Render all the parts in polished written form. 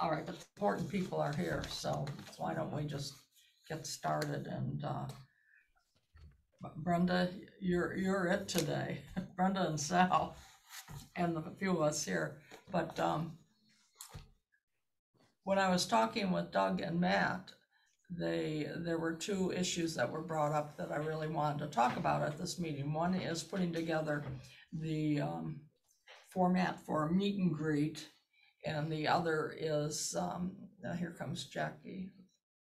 All right, but the important people are here, so why don't we just get started? And Brenda, you're it today. Brenda and Sal, and a few of us here. But when I was talking with Doug and Matt, there were two issues that were brought up that I really wanted to talk about at this meeting. One is putting together the format for a meet and greet, and the other is now here comes Jackie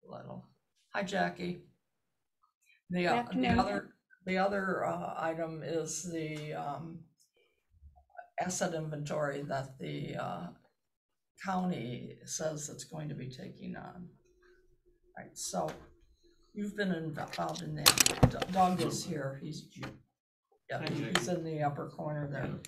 Little. Hi, Jackie. The other item is the asset inventory that the county says it's going to be taking on. Right, so you've been involved in that. Doug is here. He's in the upper corner there.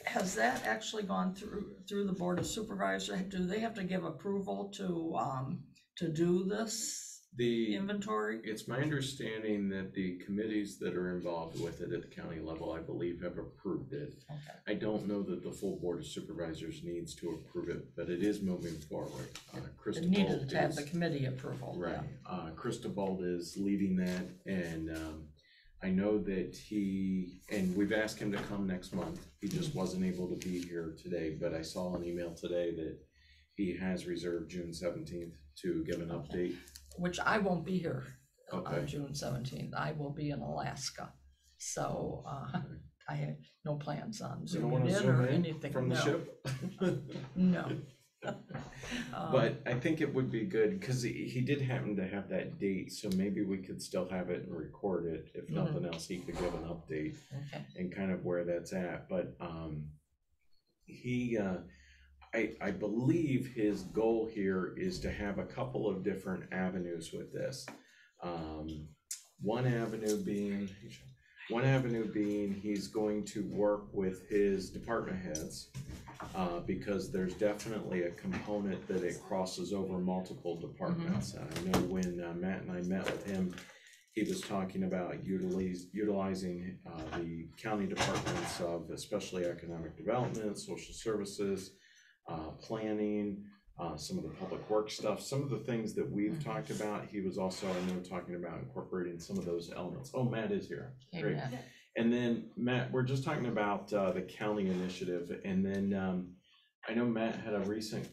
Has that actually gone through the Board of Supervisors? Do they have to give approval to do this? The inventory? It's my understanding that the committees that are involved with it at the county level, I believe, have approved it. Okay. I don't know that the full Board of Supervisors needs to approve it, but it is moving forward. It needed to have the committee approval. Right. Yeah. Christobald is leading that, and I know that we've asked him to come next month. He just wasn't able to be here today, but I saw an email today that he has reserved June 17th to give an update. Which I won't be here on June 17th. I will be in Alaska. So I have no plans on zooming in or anything. From the ship? No. But I think it would be good because he did happen to have that date, so maybe we could still have it and record it. If nothing else, he could give an update and kind of where that's at. But I believe his goal here is to have a couple of different avenues with this. One avenue being he's going to work with his department heads because there's definitely a component that it crosses over multiple departments. I know when Matt and I met with him, he was talking about utilizing the county departments of especially economic development, social services, planning, some of the public works stuff, some of the things that we've talked about. He was also, I know, talking about incorporating some of those elements. Oh, Matt is here. Great. Yeah. And then Matt, we're just talking about the county initiative. And then I know Matt had a recent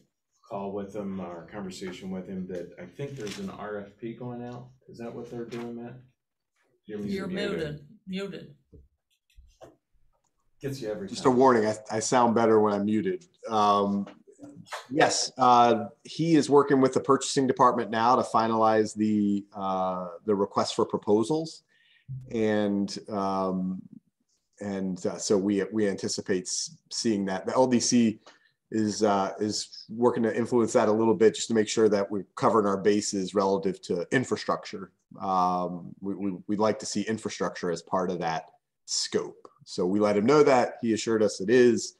call with him, or conversation with him, that I think there's an RFP going out. Is that what they're doing, Matt? You're muted. Gets you every Just time. A warning, I sound better when I'm muted. Yes, he is working with the purchasing department now to finalize the request for proposals, and so we anticipate seeing that. The LDC is working to influence that a little bit just to make sure that we're covering our bases relative to infrastructure. We'd like to see infrastructure as part of that scope. So we let him know that. He assured us it is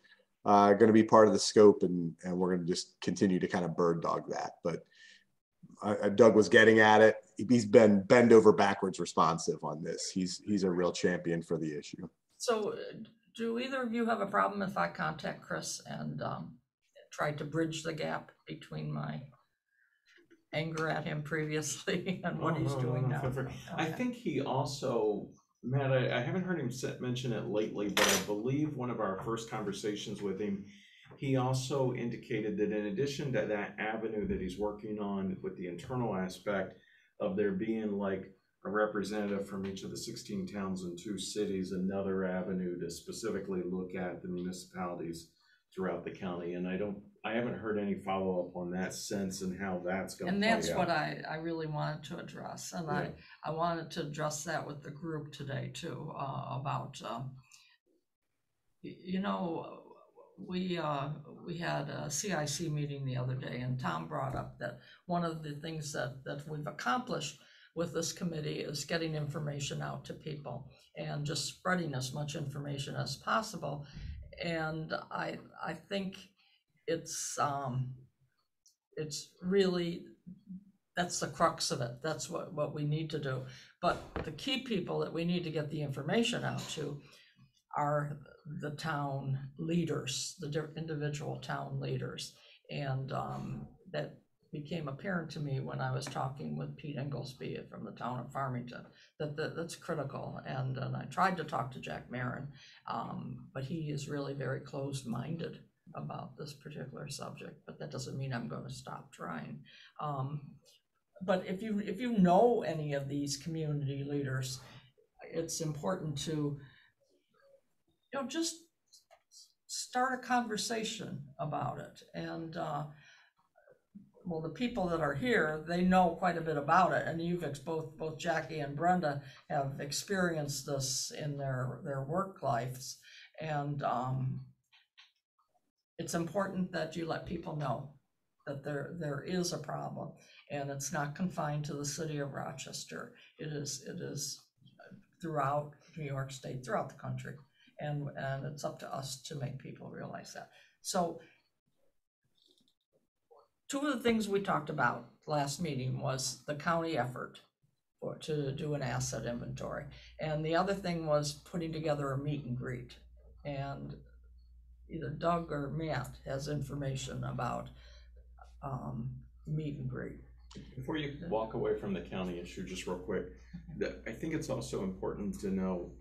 going to be part of the scope, and we're going to just continue to kind of bird dog that. But Doug was getting at it. He's been bend over backwards responsive on this. He's a real champion for the issue. So do either of you have a problem if I contact Chris and try to bridge the gap between my anger at him previously and what he's doing now? I think he also, Matt, I haven't heard him mention it lately, but I believe one of our first conversations with him, he also indicated that in addition to that avenue that he's working on with the internal aspect of there being like a representative from each of the 16 towns and 2 cities, another avenue to specifically look at the municipalities throughout the county. And I haven't heard any follow-up on that since and how that's going to play out. And that's what I really wanted to address. And yeah. I wanted to address that with the group today too, about, you know, we had a CIC meeting the other day, and Tom brought up that one of the things that we've accomplished with this committee is getting information out to people and just spreading as much information as possible. And I think it's really that's the crux of it. That's what we need to do. But the key people that we need to get the information out to are the town leaders, the individual town leaders. And that became apparent to me when I was talking with Pete Inglesby from the town of Farmington, that's critical. And I tried to talk to Jack Marin, but he is really very closed-minded about this particular subject, but that doesn't mean I'm going to stop trying. But if you know any of these community leaders, it's important to, just start a conversation about it. And well, the people that are here, they know quite a bit about it, and both Jackie and Brenda have experienced this in their work lives, and it's important that you let people know that there is a problem, and it's not confined to the city of Rochester. It is throughout New York State, throughout the country, and it's up to us to make people realize that. So two of the things we talked about last meeting was the county effort to do an asset inventory, and the other thing was putting together a meet and greet. And either Doug or Matt has information about meet and greet. Before you walk away from the county issue, just real quick, I think it's also important to know,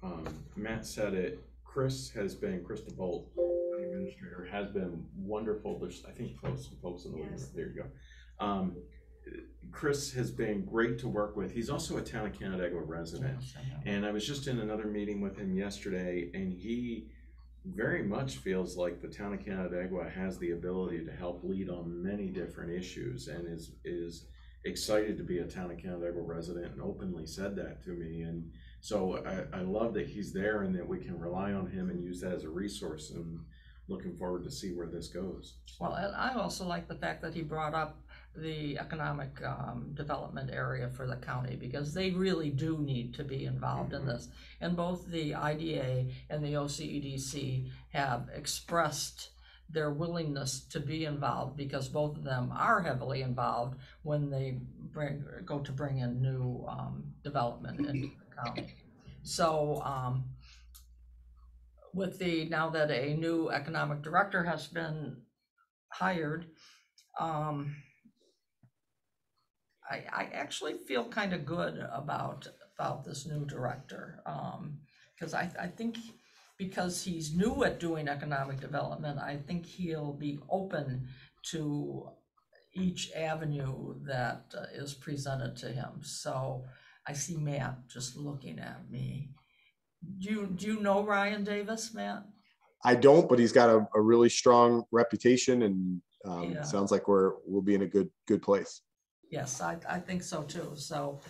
Matt said it, Chris DeBolt, the administrator, has been wonderful. There's, I think, close to folks in the waiting room. There you go. Chris has been great to work with. He's also a town of Canandaigua resident. Yes, and I was just in another meeting with him yesterday, and he very much feels like the town of Canandaigua has the ability to help lead on many different issues, and is excited to be a town of Canandaigua resident, and openly said that to me. And so I love that he's there and that we can rely on him and use that as a resource, and looking forward to see where this goes. Well, and I also like the fact that he brought up the economic development area for the county, because they really do need to be involved in this. And both the IDA and the OCEDC have expressed their willingness to be involved, because both of them are heavily involved when they go to bring in new development into the county. So now that a new economic director has been hired, I actually feel kind of good about this new director, because I think because he's new at doing economic development, I think he'll be open to each avenue that is presented to him. So I see Matt just looking at me. Do you know Ryan Davis, Matt? I don't, but he's got a really strong reputation, and Yeah. sounds like we'll be in a good place. Yes, I think so too. So,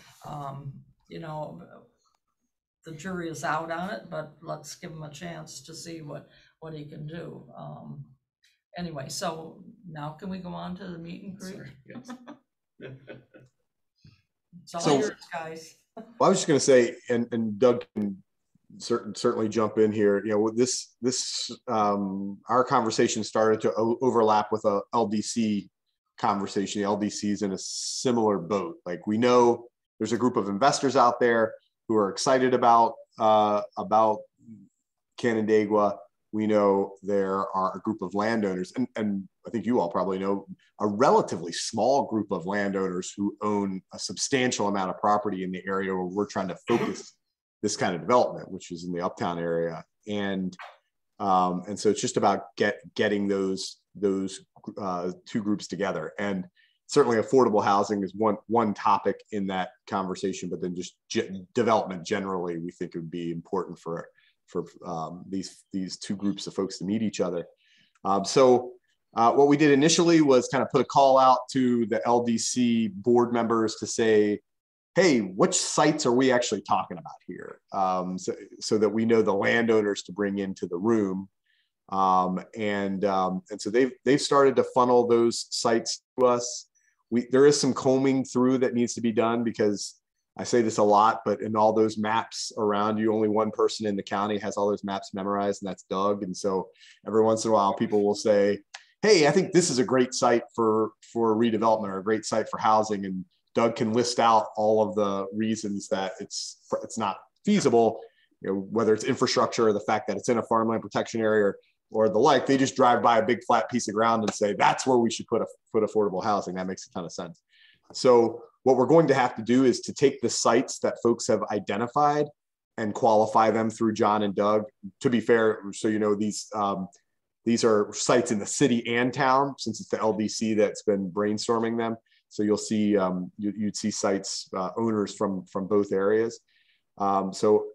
the jury is out on it, but let's give him a chance to see what he can do. Anyway, so now can we go on to the meet and greet? Sorry, yes. It's all So- yours, guys. Well, I was just going to say, and Doug can certainly jump in here. Our conversation started to overlap with a LDC conversation. The LDC is in a similar boat. Like, we know there's a group of investors out there who are excited about Canandaigua. We know there are a group of landowners, and I think you all probably know a relatively small group of landowners who own a substantial amount of property in the area where we're trying to focus this kind of development, which is in the Uptown area. And so it's just about getting those two groups together. And certainly affordable housing is one topic in that conversation, but then just development generally, we think it would be important for these two groups of folks to meet each other. So what we did initially was kind of put a call out to the LDC board members to say, hey, which sites are we actually talking about here? So that we know the landowners to bring into the room. And so they've started to funnel those sites to us. There is some combing through that needs to be done, because I say this a lot, but in all those maps around you, only one person in the county has all those maps memorized, and that's Doug. And so every once in a while, people will say, hey, I think this is a great site for redevelopment, or a great site for housing. And Doug can list out all of the reasons that it's not feasible, whether it's infrastructure or the fact that it's in a farmland protection area or the like. They just drive by a big flat piece of ground and say, that's where we should put affordable housing. That makes a ton of sense. So what we're going to have to do is to take the sites that folks have identified and qualify them through John and Doug. To be fair, so these are sites in the city and town, since it's the LDC that's been brainstorming them. So you'll see you'd see sites owners from both areas. So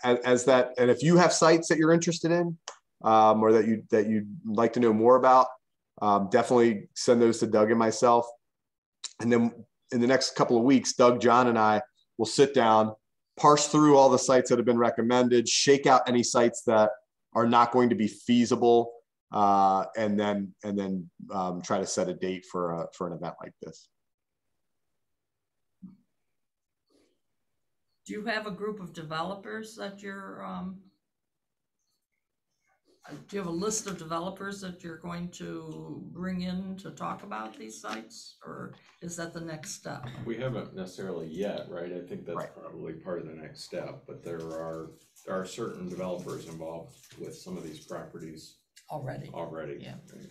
as that, and if you have sites that you're interested in or that you'd like to know more about, definitely send those to Doug and myself. And then in the next couple of weeks, Doug, John, and I will sit down, parse through all the sites that have been recommended, shake out any sites that are not going to be feasible, and then try to set a date for an event like this. Do you have a group of developers that you're, do you have a list of developers that you're going to bring in to talk about these sites, or is that the next step? We haven't necessarily yet, right? I think that's Right. probably part of the next step, but there are certain developers involved with some of these properties Already. Yeah. Right.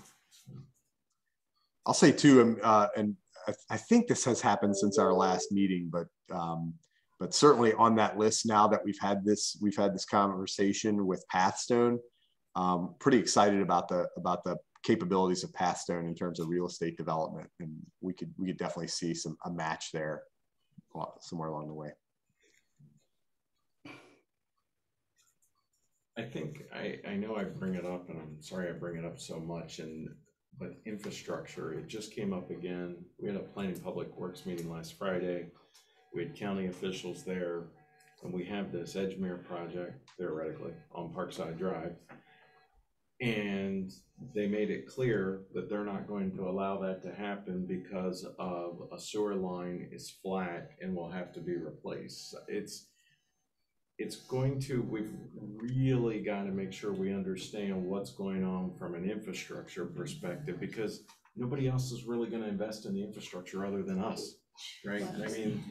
I'll say too, and I think this has happened since our last meeting, but certainly on that list now that we've had this conversation with Pathstone. Pretty excited about the capabilities of Pathstone in terms of real estate development, and we could definitely see a match there somewhere along the way. I think I know I bring it up, and I'm sorry I bring it up so much, but infrastructure, it just came up again. We had a planning public works meeting last Friday. We had county officials there, and we have this Edgemere project, theoretically, on Parkside Drive. And they made it clear that they're not going to allow that to happen because of a sewer line is flat and will have to be replaced. We've really got to make sure we understand what's going on from an infrastructure perspective, because nobody else is really going to invest in the infrastructure other than us, right? I mean,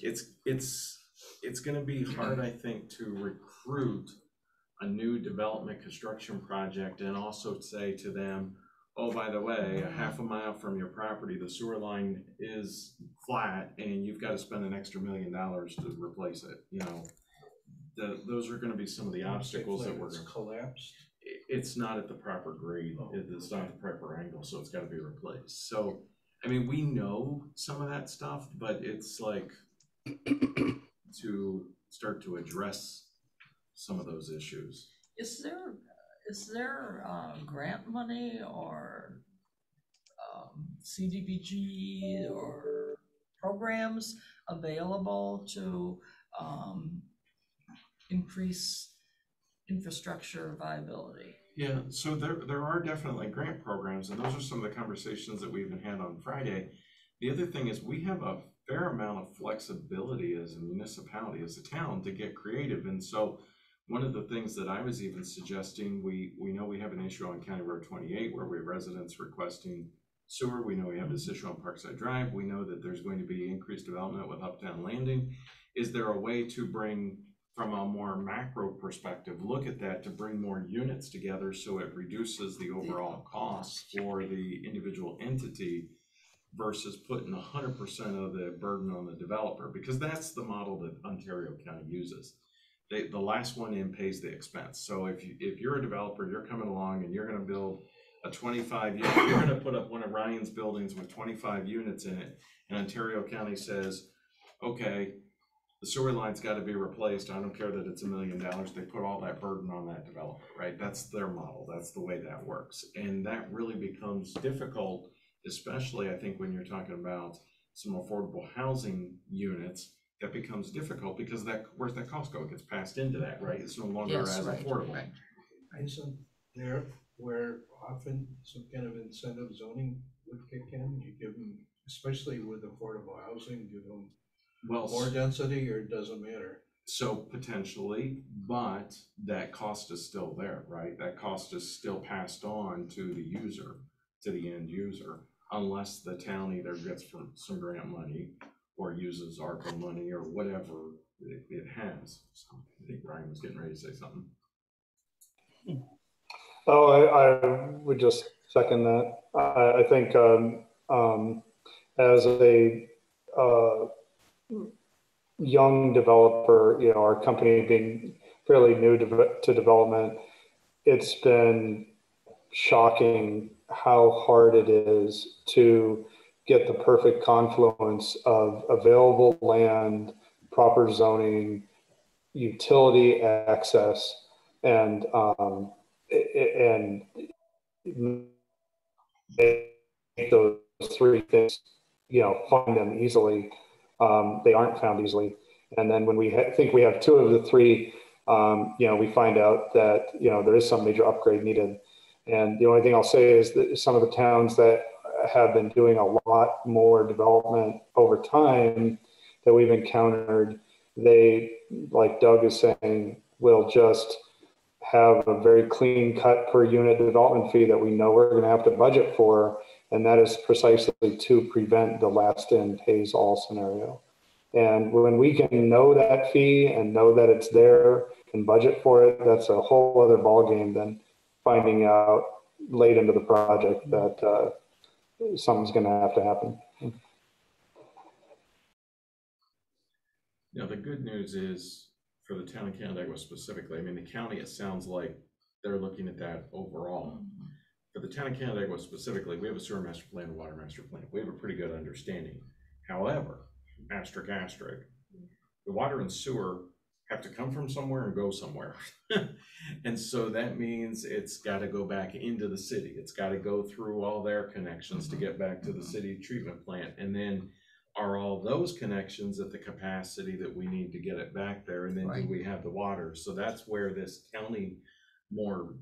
it's going to be hard, I think, to recruit a new development construction project and also say to them, oh, by the way, a half a mile from your property, the sewer line is flat and you've got to spend an extra $1 million to replace it. Those are going to be some of the obstacles that we're collapsed. It's not at the proper grade. It's not at the proper angle, so it's got to be replaced. So, I mean, we know some of that stuff, but it's like to start to address some of those issues. Is there grant money or CDBG or programs available to increase infrastructure viability? Yeah, so there are definitely grant programs, and those are some of the conversations that we even had on Friday. The other thing is we have a fair amount of flexibility as a municipality, as a town, to get creative. And so one of the things that I was even suggesting, we know we have an issue on County Road 28 where we have residents requesting sewer. We know we have this issue on Parkside Drive. We know that there's going to be increased development with Uptown Landing. Is there a way to bring, from a more macro perspective, look at that to bring more units together so it reduces the overall cost for the individual entity versus putting 100% of the burden on the developer? Because that's the model that Ontario County uses. The last one in pays the expense. So if you're a developer, you're coming along and you're going to build a 25 unit, you're going to put up one of Ryan's buildings with 25 units in it, and Ontario County says, okay, the sewer line's got to be replaced. I don't care that it's $1 million. They put all that burden on that developer, right? That's their model. That's the way that works. And that really becomes difficult, especially I think when you're talking about some affordable housing units. That becomes difficult because where's that cost go? It gets passed into that, right? It's no longer as affordable. Right. Isn't there where often some kind of incentive zoning would kick in? You give them, especially with affordable housing, give them more density, or it doesn't matter? So potentially, but that cost is still there, right? That cost is still passed on to the user, to the end user, unless the town either gets some grant money or uses ARPA money or whatever it has. So I think Brian was getting ready to say something. Oh, I would just second that. I think as a young developer, you know, our company being fairly new to development, it's been shocking how hard it is to get the perfect confluence of available land, proper zoning, utility access, and make those three things, you know, find them easily. They aren't found easily. And then when we think we have two of the three, you know, we find out that, you know, there is some major upgrade needed. And the only thing I'll say is that some of the towns that have been doing a lot more development over time that we've encountered, they, like Doug is saying, will just have a very clean cut per unit development fee that we know we're going to have to budget for. And that is precisely to prevent the last in pays all scenario. And when we can know that fee and know that it's there and budget for it, that's a whole other ballgame than finding out late into the project that something's going to have to happen. Now, the good news is for the town of Canandaigua specifically, I mean, the county, it sounds like they're looking at that overall. For the town of Canandaigua specifically, we have a sewer master plan, water master plan. We have a pretty good understanding. However, asterisk, asterisk, the water and sewer have to come from somewhere and go somewhere. And so that means it's got to go back into the city. It's got to go through all their connections to get back to the city treatment plant. And then are all those connections at the capacity that we need to get it back there? And then do we have the water? So that's where this county more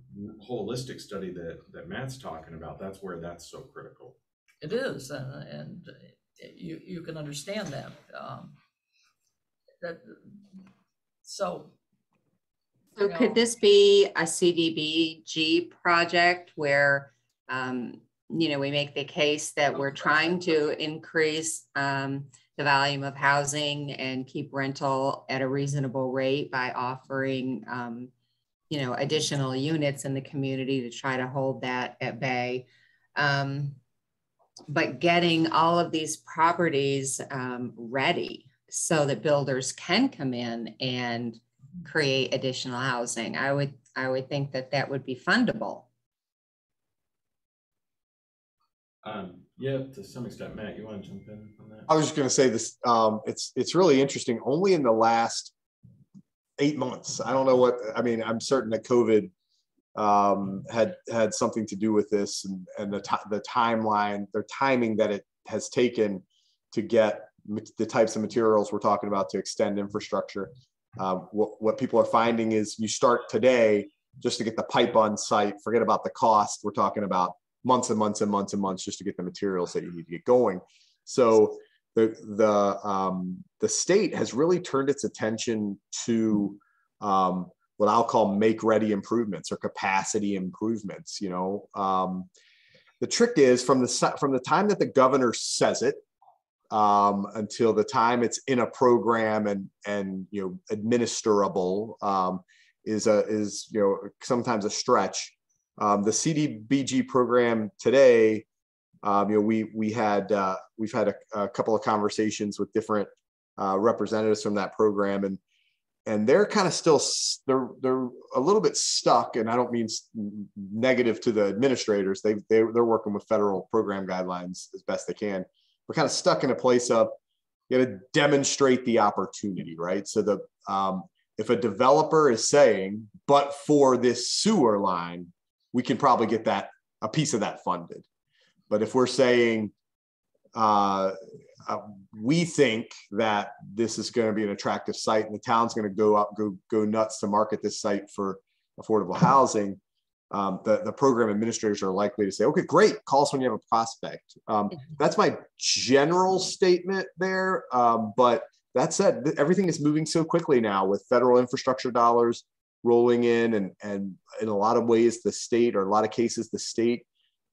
holistic study that Matt's talking about, that's where that's so critical. It is, and you can understand that. So could this be a CDBG project where, you know, we make the case that we're trying to increase the volume of housing and keep rental at a reasonable rate by offering, you know, additional units in the community to try to hold that at bay. But getting all of these properties ready so that builders can come in and create additional housing. I would think that that would be fundable. Yeah, to some extent. Matt, you want to jump in on that? I was just going to say this. It's really interesting. Only in the last 8 months, I don't know what. I mean, I'm certain that COVID had something to do with this, and the timeline, the timing that it has taken to get the types of materials we're talking about to extend infrastructure. What people are finding is you start today just to get the pipe on site. Forget about the cost. We're talking about months and months and months and months just to get the materials that you need to get going. So the state has really turned its attention to what I'll call make ready improvements or capacity improvements. You know, the trick is from the time that the governor says it until the time it's in a program and you know administrable is you know sometimes a stretch. The CDBG program today, you know, we've had a couple of conversations with different representatives from that program, and they're kind of still they're a little bit stuck, and I don't mean negative to the administrators. They're working with federal program guidelines as best they can. We're kind of stuck in a place of you got to demonstrate the opportunity, right? So if a developer is saying, but for this sewer line, we can probably get a piece of that funded. But if we're saying we think that this is going to be an attractive site and the town's going to go nuts to market this site for affordable housing, the program administrators are likely to say, okay, great, call us when you have a prospect. That's my general statement there. But that said, everything is moving so quickly now with federal infrastructure dollars rolling in, and in a lot of ways, the state, or a lot of cases, the state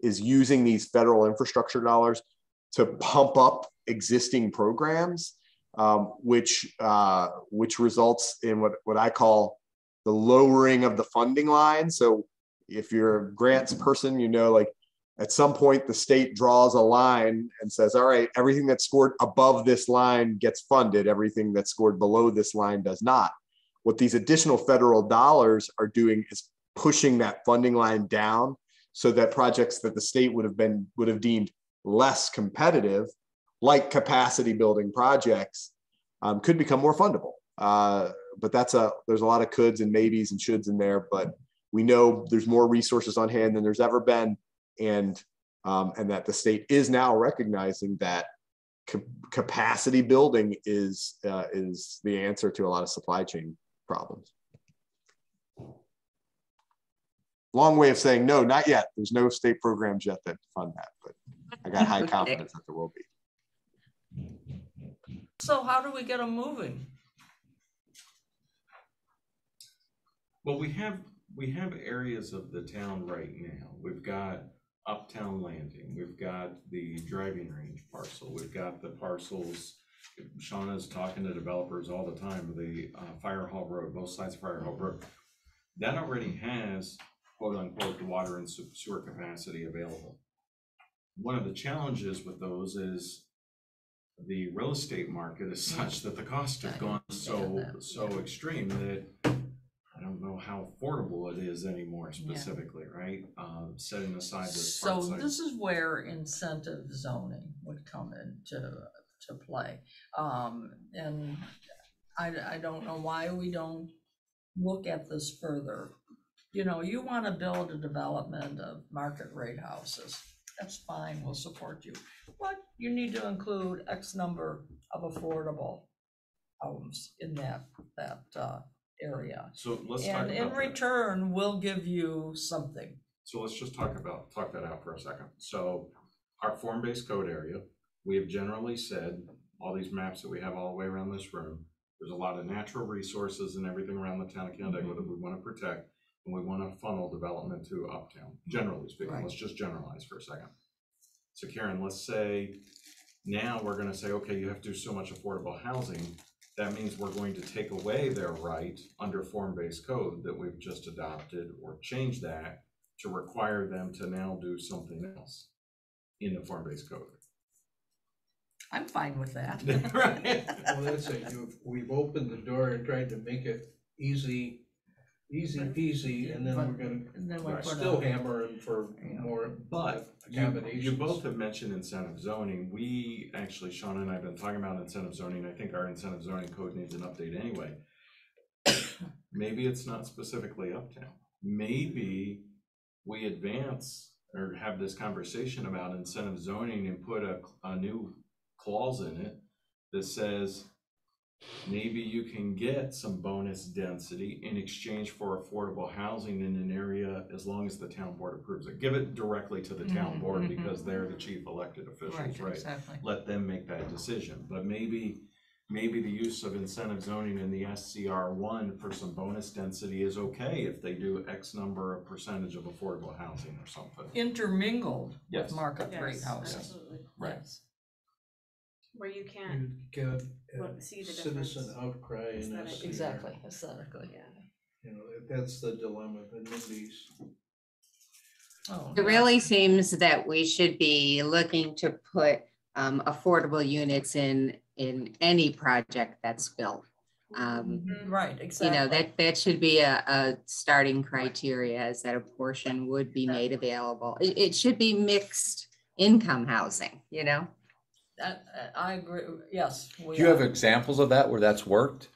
is using these federal infrastructure dollars to pump up existing programs, which results in what I call the lowering of the funding line. So if you're a grants person, you know, like at some point the state draws a line and says, all right, everything that's scored above this line gets funded. Everything that's scored below this line does not. What these additional federal dollars are doing is pushing that funding line down so that projects that the state would have deemed less competitive, like capacity building projects, could become more fundable. But there's a lot of coulds and maybes and shoulds in there, but we know there's more resources on hand than there's ever been, and that the state is now recognizing that capacity building is the answer to a lot of supply chain problems. Long way of saying no, not yet. There's no state programs yet that fund that, but I got high confidence that there will be. So how do we get them moving? Well, we have areas of the town right now. We've got Uptown Landing. We've got the driving range parcel. We've got the parcels. Shauna's talking to developers all the time. The Fire Hall Road, both sides of Fire Hall Road, that already has quote unquote the water and sewer capacity available. One of the challenges with those is the real estate market is such that the costs have gone so extreme that I don't know how affordable it is anymore specifically, right? Setting aside this. So this is where incentive zoning would come into play. And I don't know why we don't look at this further. You know, you want to build a development of market rate houses. That's fine, we'll support you. But you need to include X number of affordable homes in that area. So let's and talk in about return, we'll give you something. So let's just talk that out for a second. So our form-based code area, we have generally said, all these maps that we have all the way around this room, there's a lot of natural resources and everything around the town of Canandaigua that we want to protect, and we want to funnel development to Uptown, generally speaking. Right. Let's just generalize for a second. So Karen, let's say now we're going to say, okay, you have to do so much affordable housing. That means we're going to take away their right under form-based code that we've just adopted, or change that to require them to now do something else in the form-based code. I'm fine with that. Right. Well, that's it. We've opened the door and tried to make it easy peasy, and then we're still hammering for more. But you both have mentioned incentive zoning. We actually, Shauna and I have been talking about incentive zoning. I think our incentive zoning code needs an update anyway. Maybe it's not specifically Uptown. Maybe we advance or have this conversation about incentive zoning and put a new clause in it that says maybe you can get some bonus density in exchange for affordable housing in an area as long as the town board approves it. Give it directly to the town board because they're the chief elected officials, right? Exactly. Let them make that decision. But maybe the use of incentive zoning in the SCR1 for some bonus density is okay if they do X number of percentage of affordable housing or something. Intermingled with market rate housing. Absolutely. Right. Yes. Where you can't Get see the citizen difference. outcry in Aesthetically. SCR. Exactly, aesthetically. Yeah. You know, that's the dilemma, the NIMBYs. Oh, It really seems that we should be looking to put affordable units in any project that's built. right, exactly. You know, that should be a starting criteria, as that a portion would be made available. It should be mixed income housing, you know? I agree, yes. Do you have examples of that where that's worked?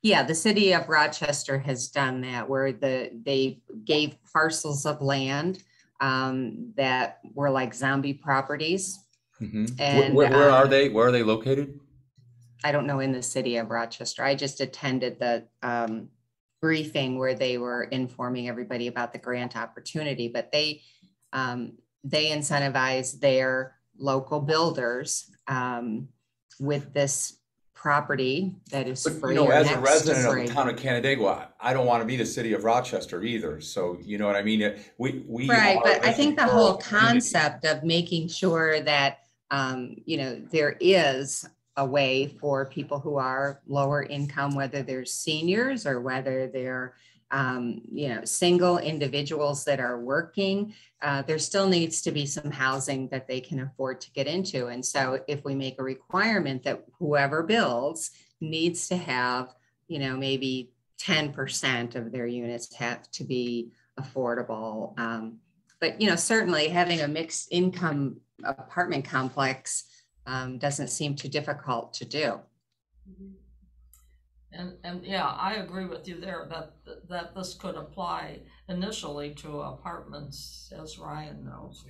Yeah, the city of Rochester has done that, where they gave parcels of land that were like zombie properties. Mm-hmm. And where are they? Where are they located? I don't know, in the city of Rochester. I just attended the briefing where they were informing everybody about the grant opportunity, but they incentivize their local builders with this property that is But, free you know, or as a next to resident of free. the town of Canandaigua, I don't want to be the city of Rochester either. So, you know what I mean? We Right, are but I this think the rural whole community. concept of making sure that, you know, there is a way for people who are lower income, whether they're seniors or whether they're, you know, single individuals that are working, there still needs to be some housing that they can afford to get into. And so if we make a requirement that whoever builds needs to have, you know, maybe 10% of their units have to be affordable. But, you know, certainly having a mixed income apartment complex doesn't seem too difficult to do. And yeah, I agree with you there that this could apply initially to apartments, as Ryan knows.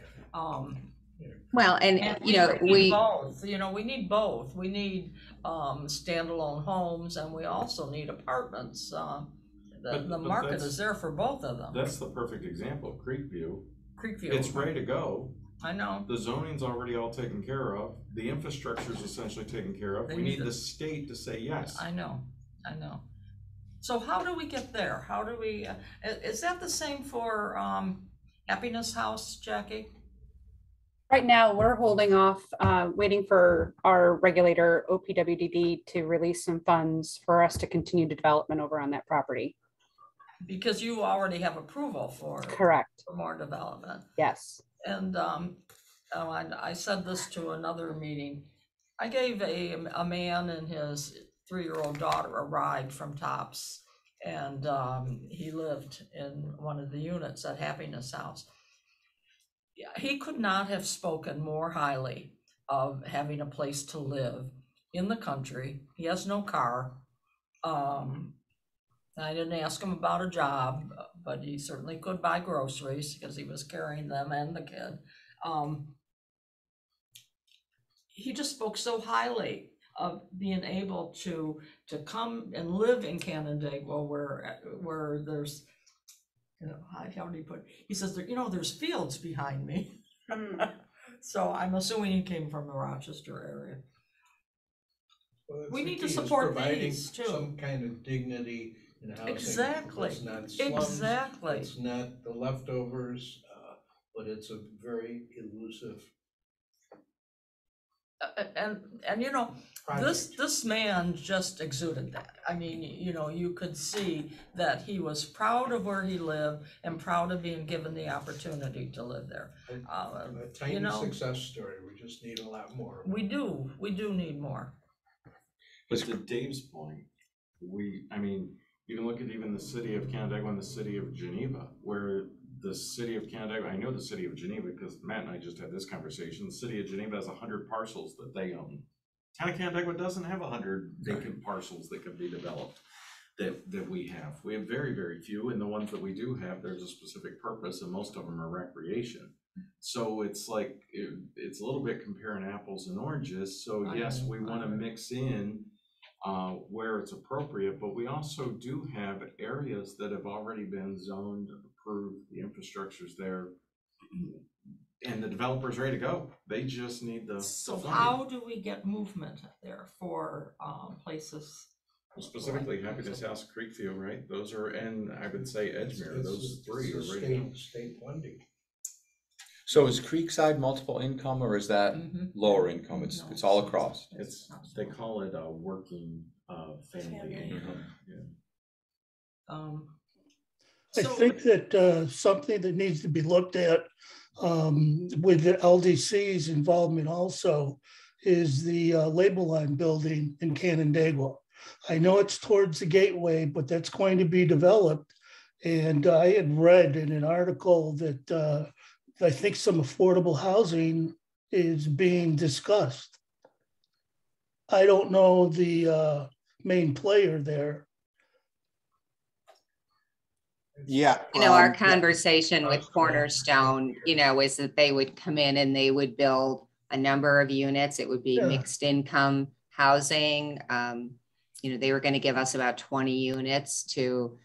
Well, and you know, need both. You know, we need both. We need standalone homes, and we also need apartments. The market is there for both of them. That's the perfect example. Creekview. It's ready to go. I know. The zoning's already all taken care of. The infrastructure is essentially taken care of. We need the state to say yes. I know. So how do we get there? How do we, is that the same for Happiness House, Jackie? Right now, we're holding off, waiting for our regulator, OPWDD, to release some funds for us to continue the development over on that property. Because you already have approval for more development. Yes. And I said this to another meeting. I gave a man and his 3-year-old daughter a ride from Tops, and he lived in one of the units at Happiness House. Yeah, he could not have spoken more highly of having a place to live in the country. He has no car. I didn't ask him about a job, but he certainly could buy groceries because he was carrying them and the kid. He just spoke so highly of being able to come and live in Canandaigua where there's, you know, how do you put it? He says, you know, there's fields behind me. So I'm assuming he came from the Rochester area. Well, we need to is support providing these too. Some kind of dignity in housing. Exactly. It's not slums, Exactly. It's not the leftovers, but it's a very elusive and you know, project. this man just exuded that. I mean, you know, you could see that he was proud of where he lived and proud of being given the opportunity to live there. A tiny you know, success story. We just need a lot more. We do need more. But to Dave's point, I mean, you can look at even the city of Canandaigua and the city of Geneva, where the city of Canandaigua, I know the city of Geneva because Matt and I just had this conversation. The city of Geneva has 100 parcels that they own. Town of Canandaigua doesn't have 100 vacant parcels that can be developed that we have. We have very, very few, and the ones that we do have, there's a specific purpose, and most of them are recreation. So it's like, it's a little bit comparing apples and oranges. So yes, we want to mix in where it's appropriate, but we also do have areas that have already been zoned, approved, the infrastructure's there, and the developer's ready to go. They just need the funding. How do we get movement there for places? Specifically, Happiness House, Creekview, right? Those are, and I would say Edgemere, those three are ready to go. State funding. So is Creekside multiple income or is that lower income? It's all across. They call it a working family income. I think that something that needs to be looked at with the LDC's involvement also is the label line building in Canandaigua. I know it's towards the gateway, but that's going to be developed. And I had read in an article that I think some affordable housing is being discussed. I don't know the main player there. Yeah. You know, our conversation with Cornerstone, you know, is that they would come in and they would build a number of units. It would be mixed income housing. You know, they were going to give us about 20 units to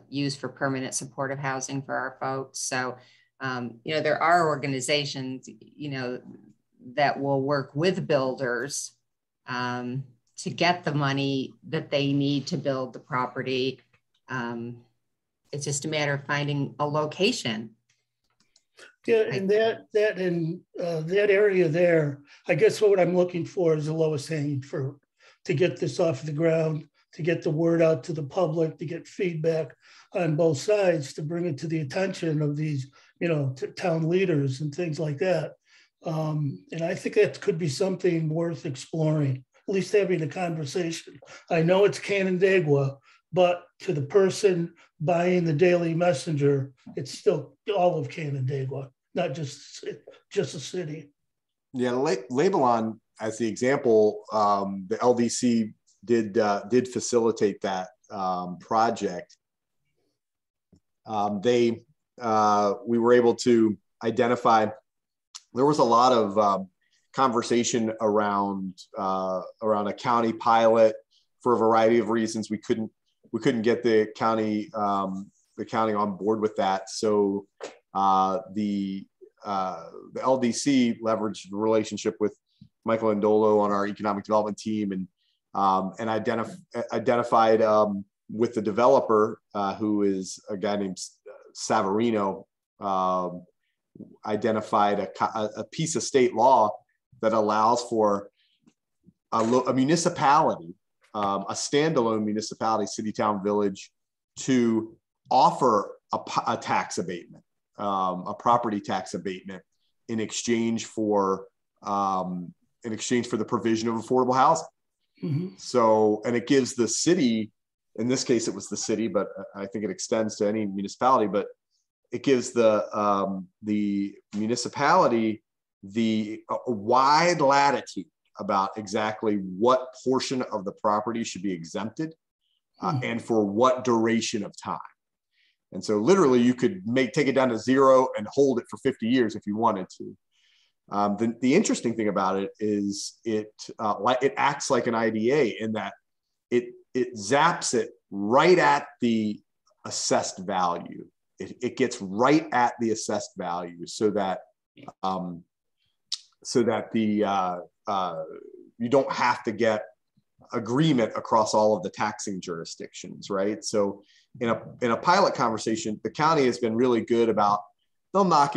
use for permanent supportive housing for our folks. So, you know, there are organizations, you know, that will work with builders to get the money that they need to build the property. It's just a matter of finding a location. Yeah, and that area there, I guess what I'm looking for is the lowest hanging fruit to get this off the ground, to get the word out to the public, to get feedback on both sides, to bring it to the attention of these, town leaders and things like that. And I think that could be something worth exploring, at least having a conversation. I know it's Canandaigua, but to the person buying the Daily Messenger, it's still all of Canandaigua, not just a city. Yeah, Labelon, as the example, the LDC did facilitate that project. We were able to identify. There was a lot of conversation around a county pilot for a variety of reasons. We couldn't get the county on board with that. So the LDC leveraged the relationship with Michael Andolo on our economic development team and identified with the developer, who is a guy named Savarino, identified a piece of state law that allows for a municipality, a standalone municipality, city, town, village, to offer a tax abatement, a property tax abatement in exchange for the provision of affordable housing. Mm-hmm. So, and it gives the city, in this case, it was the city, but I think it extends to any municipality, but it gives the municipality the wide latitude about exactly what portion of the property should be exempted and for what duration of time. And so literally you could take it down to zero and hold it for 50 years if you wanted to. The interesting thing about it is it acts like an IDA in that it zaps it right at the assessed value. It gets right at the assessed value so that you don't have to get agreement across all of the taxing jurisdictions, right? So in a pilot conversation, the county has been really good about they'll knock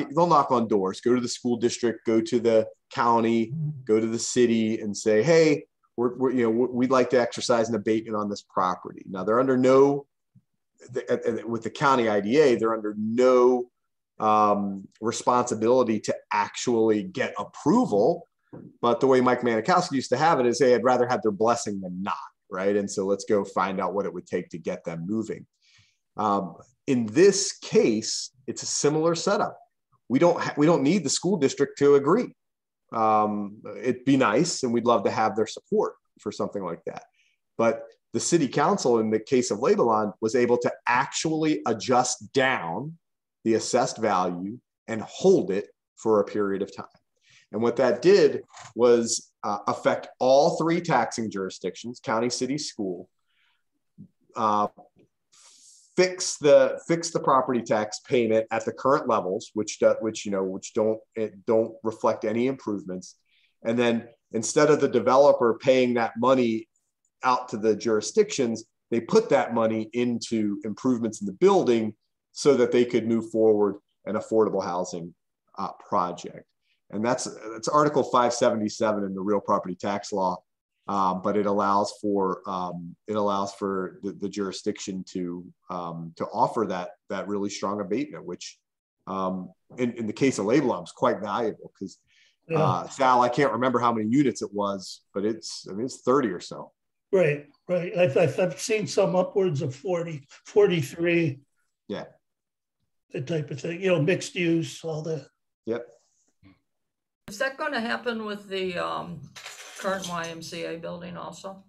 on doors, go to the school district, go to the county, go to the city, and say, hey, we'd like to exercise an abatement on this property. Now they're under with the county IDA, they're under no responsibility to actually get approval. But the way Mike Manikowski used to have it is, hey, I'd rather have their blessing than not, right? And so let's go find out what it would take to get them moving. In this case, it's a similar setup. We don't need the school district to agree. It'd be nice, and we'd love to have their support for something like that. But the city council, in the case of Labelon, was able to actually adjust down the assessed value and hold it for a period of time. And what that did was affect all three taxing jurisdictions, county, city, school, fix the property tax payment at the current levels, which don't reflect any improvements. And then instead of the developer paying that money out to the jurisdictions, they put that money into improvements in the building so that they could move forward an affordable housing project. And that's Article 577 in the real property tax law, but it allows for the jurisdiction to offer that really strong abatement, which in the case of Labelon is quite valuable because Sal, I can't remember how many units it was, but it's 30 or so. Right. I've seen some upwards of 40, 43. Yeah. That type of thing, mixed use, all that. Yep. Is that going to happen with the current YMCA building also?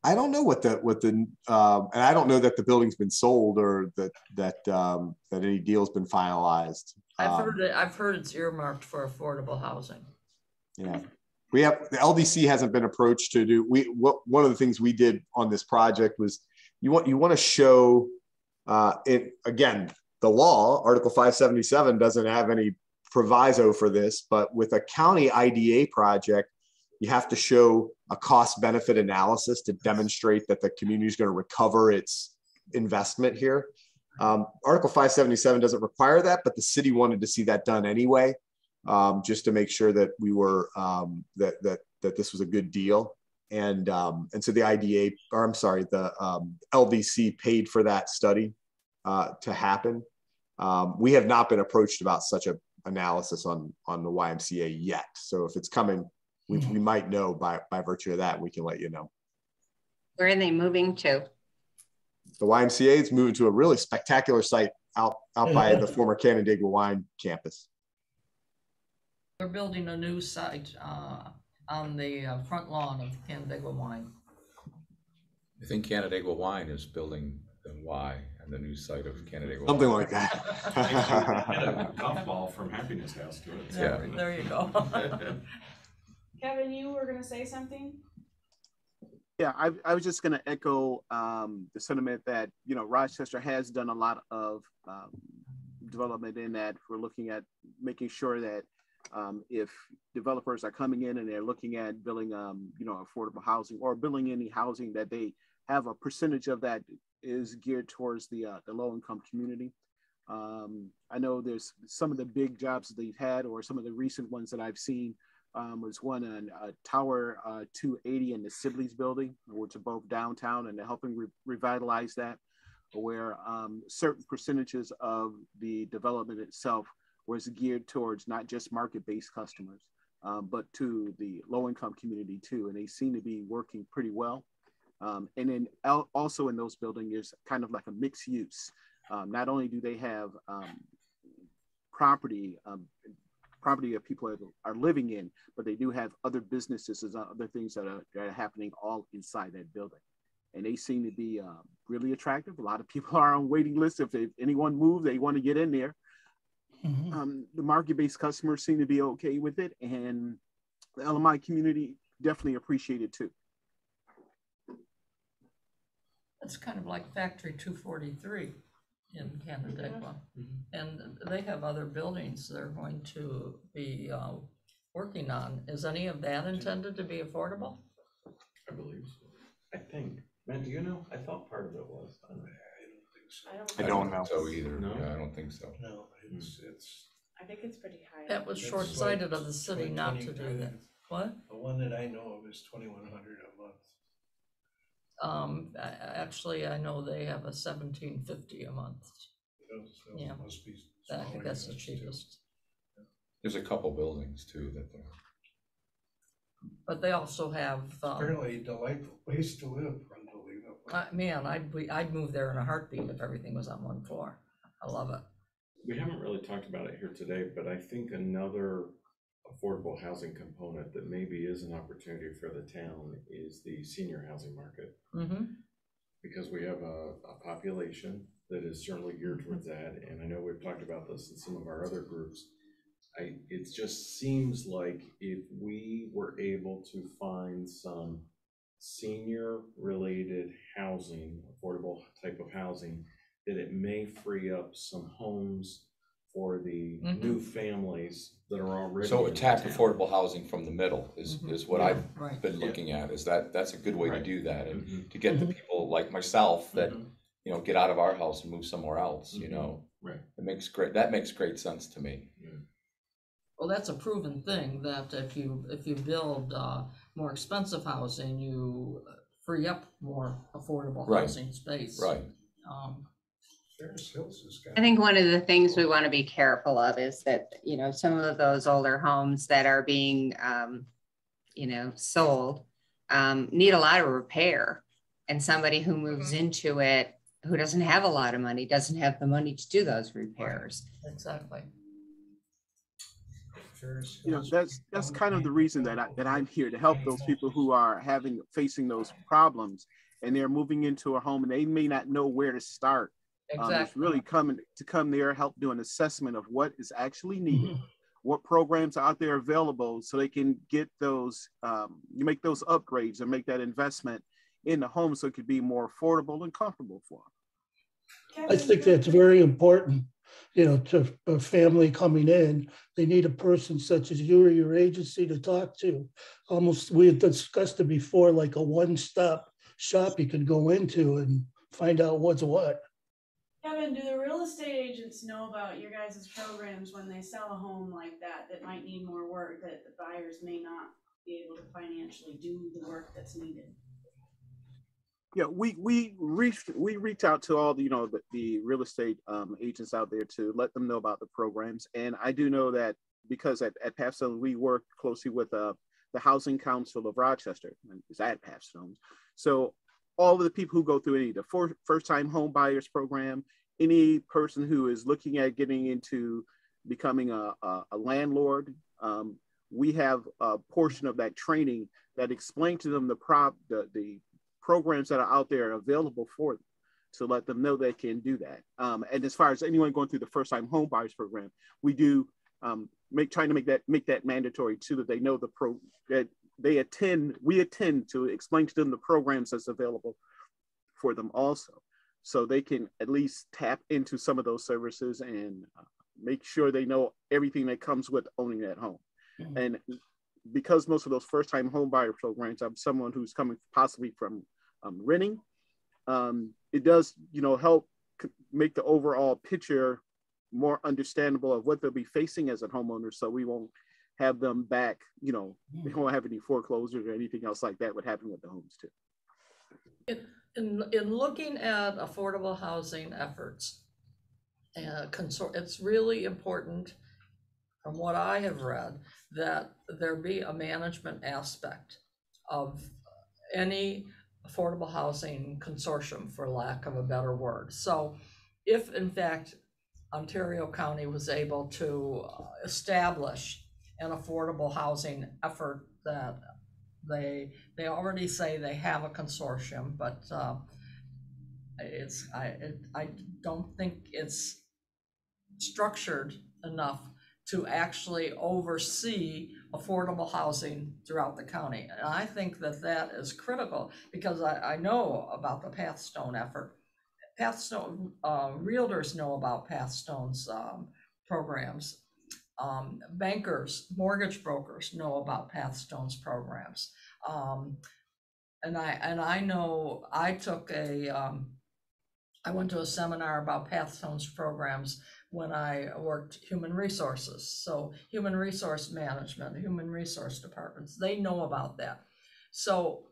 I don't know and I don't know that the building's been sold or that any deal's been finalized. I've heard it's earmarked for affordable housing. Yeah. The LDC hasn't been approached to do. One of the things we did on this project was you want to show it again. The law, Article 577, doesn't have any proviso for this, but with a county IDA project, you have to show a cost benefit analysis to demonstrate that the community is going to recover its investment here. Article 577 doesn't require that, but the city wanted to see that done anyway, just to make sure that we were that this was a good deal. And so the IDA, or I'm sorry, the LDC paid for that study to happen. We have not been approached about such an analysis on the YMCA yet. So if it's coming, we might know by virtue of that. We can let you know. Where are they moving to? The YMCA is moving to a really spectacular site out by the former Canandaigua Wine campus. They're building a new site on the front lawn of Canandaigua Wine. I think Canandaigua Wine is building the Y and the new site of Canandaigua. Something Wine. like that. And a golf ball from Happiness House to it. Yeah. There you go. Kevin, you were gonna say something? Yeah, I was just going to echo the sentiment that, you know, Rochester has done a lot of development in that. We're looking at making sure that if developers are coming in and they're looking at building, you know, affordable housing or building any housing, that they have a percentage of that is geared towards the low-income community. I know there's some of the big jobs that they've had, or some of the recent ones that I've seen. Was one on Tower 280 in the Sibley's building, which are both downtown, and they're helping revitalize that, where certain percentages of the development itself was geared towards not just market-based customers, but to the low-income community too, and they seem to be working pretty well. And then also in those buildings is kind of like a mixed use. Not only do they have property that people are living in, but they do have other businesses and other things that are happening all inside that building. And they seem to be really attractive. A lot of people are on waiting lists. If anyone moves, they want to get in there. Mm-hmm. The market-based customers seem to be okay with it. And the LMI community definitely appreciate it too. It's kind of like Factory 243 in Canandaigua. And they have other buildings they're going to be working on. Is any of that intended to be affordable? I believe so. I think. Man, do you know? I thought part of it was. I don't think so. I don't know. So either. No? Yeah, I don't think so. No, it's. I think it's pretty high. That was It's short-sighted like of the city not to do that. What? The one that I know of is $2,100 a month. Actually, I know they have a $1,750 a month. So Yeah. must be I think smaller that's the units, too. cheapest. There's a couple buildings too that they're. But they also have, Apparently a delightful place to live, unbelievable. man, I'd move there in a heartbeat if everything was on one floor. I love it. We haven't really talked about it here today, but I think another affordable housing component that maybe is an opportunity for the town is the senior housing market. Mm-hmm. Because we have a population that is certainly geared towards that, and I know we've talked about this in some of our other groups. It just seems like if we were able to find some senior-related housing, affordable type of housing, that it may free up some homes for the new families that are already. So in attack town. affordable housing from the middle is what Yeah, I've right. been looking at. Is that's a good way to Right. do that, and Mhm. to get the people like myself that you know get out of our house and move somewhere else. You Mhm. know, Right. that makes great sense to me. Well, that's a proven thing that if you build more expensive housing, you free up more affordable Right. housing space. Right. Ferris Hills has got. I think one of the things we want to be careful of is that, you know, some of those older homes that are being, you know, sold need a lot of repair. And somebody who moves into it, who doesn't have a lot of money, doesn't have the money to do those repairs. Exactly. You know, that's kind of the reason that I'm here, to help those people who are facing those problems, and they're moving into a home and they may not know where to start. It's Exactly. really come there, help do an assessment of what is actually needed, what programs are out there available, so they can get those, you make those upgrades and make that investment in the home so it could be more affordable and comfortable for them. I think that's very important. to a family coming in, they need a person such as you or your agency to talk to. Almost, we had discussed it before, like a one-stop shop you could go into and find out what's what. Kevin, do the real estate agents know about your guys' programs when they sell a home like that, that might need more work, that the buyers may not be able to financially do the work that's needed? Yeah, we reach out to all the the real estate agents out there to let them know about the programs. And I do know that because at Pathstone we work closely with the Housing Council of Rochester, and it's at Pathstone. So all of the people who go through any of the first-time home buyers program, any person who is looking at getting into becoming a landlord, we have a portion of that training that explain to them the programs that are out there available for them, to let them know they can do that. And as far as anyone going through the first-time home buyers program, we do trying to make that mandatory too, that they know that we attend to explain to them the programs that's available for them also, so they can at least tap into some of those services and make sure they know everything that comes with owning that home. Mm-hmm. And because most of those first-time home buyer programs, I'm someone who's coming possibly from renting, it does, help make the overall picture more understandable of what they'll be facing as a homeowner, so we won't have them back, they won't have any foreclosures or anything else like that would happen with the homes too. In looking at affordable housing efforts, it's really important, from what I have read, that there be a management aspect of any affordable housing consortium, for lack of a better word. So if in fact Ontario County was able to establish an affordable housing effort, that they already say they have a consortium, but I don't think it's structured enough to actually oversee affordable housing throughout the county. And I think that is critical, because I know about the Pathstone effort. Pathstone, realtors know about Pathstone's programs. Bankers, mortgage brokers know about Pathstone's programs. And I know I went to a seminar about Pathstone's programs when I worked human resources. So human resource management, human resource departments, they know about that. So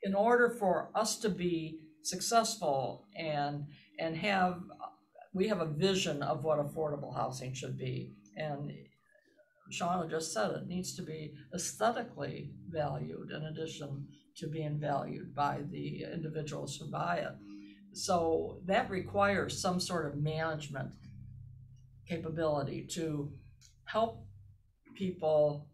in order for us to be successful and we have a vision of what affordable housing should be. And Shauna just said it needs to be aesthetically valued in addition to being valued by the individuals who buy it. So that requires some sort of management capability to help people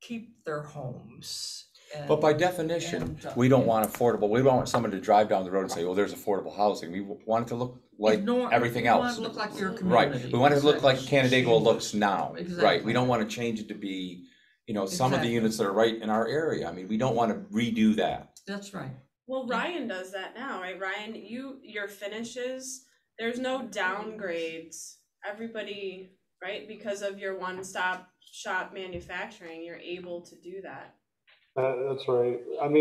keep their homes. But by definition, we don't want affordable. We don't want someone to drive down the road and say, "Oh, there's affordable housing." We want it to look like everything else. We want it to look like your community. Right. We want it to look like Canandaigua looks now. Exactly. Right. We don't want to change it to be, some of the units that are right in our area. I mean, we don't want to redo that. That's right. Well, Ryan does that now, right? Ryan, your finishes, there's no downgrades. Everybody, right? Because of your one-stop shop manufacturing, you're able to do that. That's right. I don't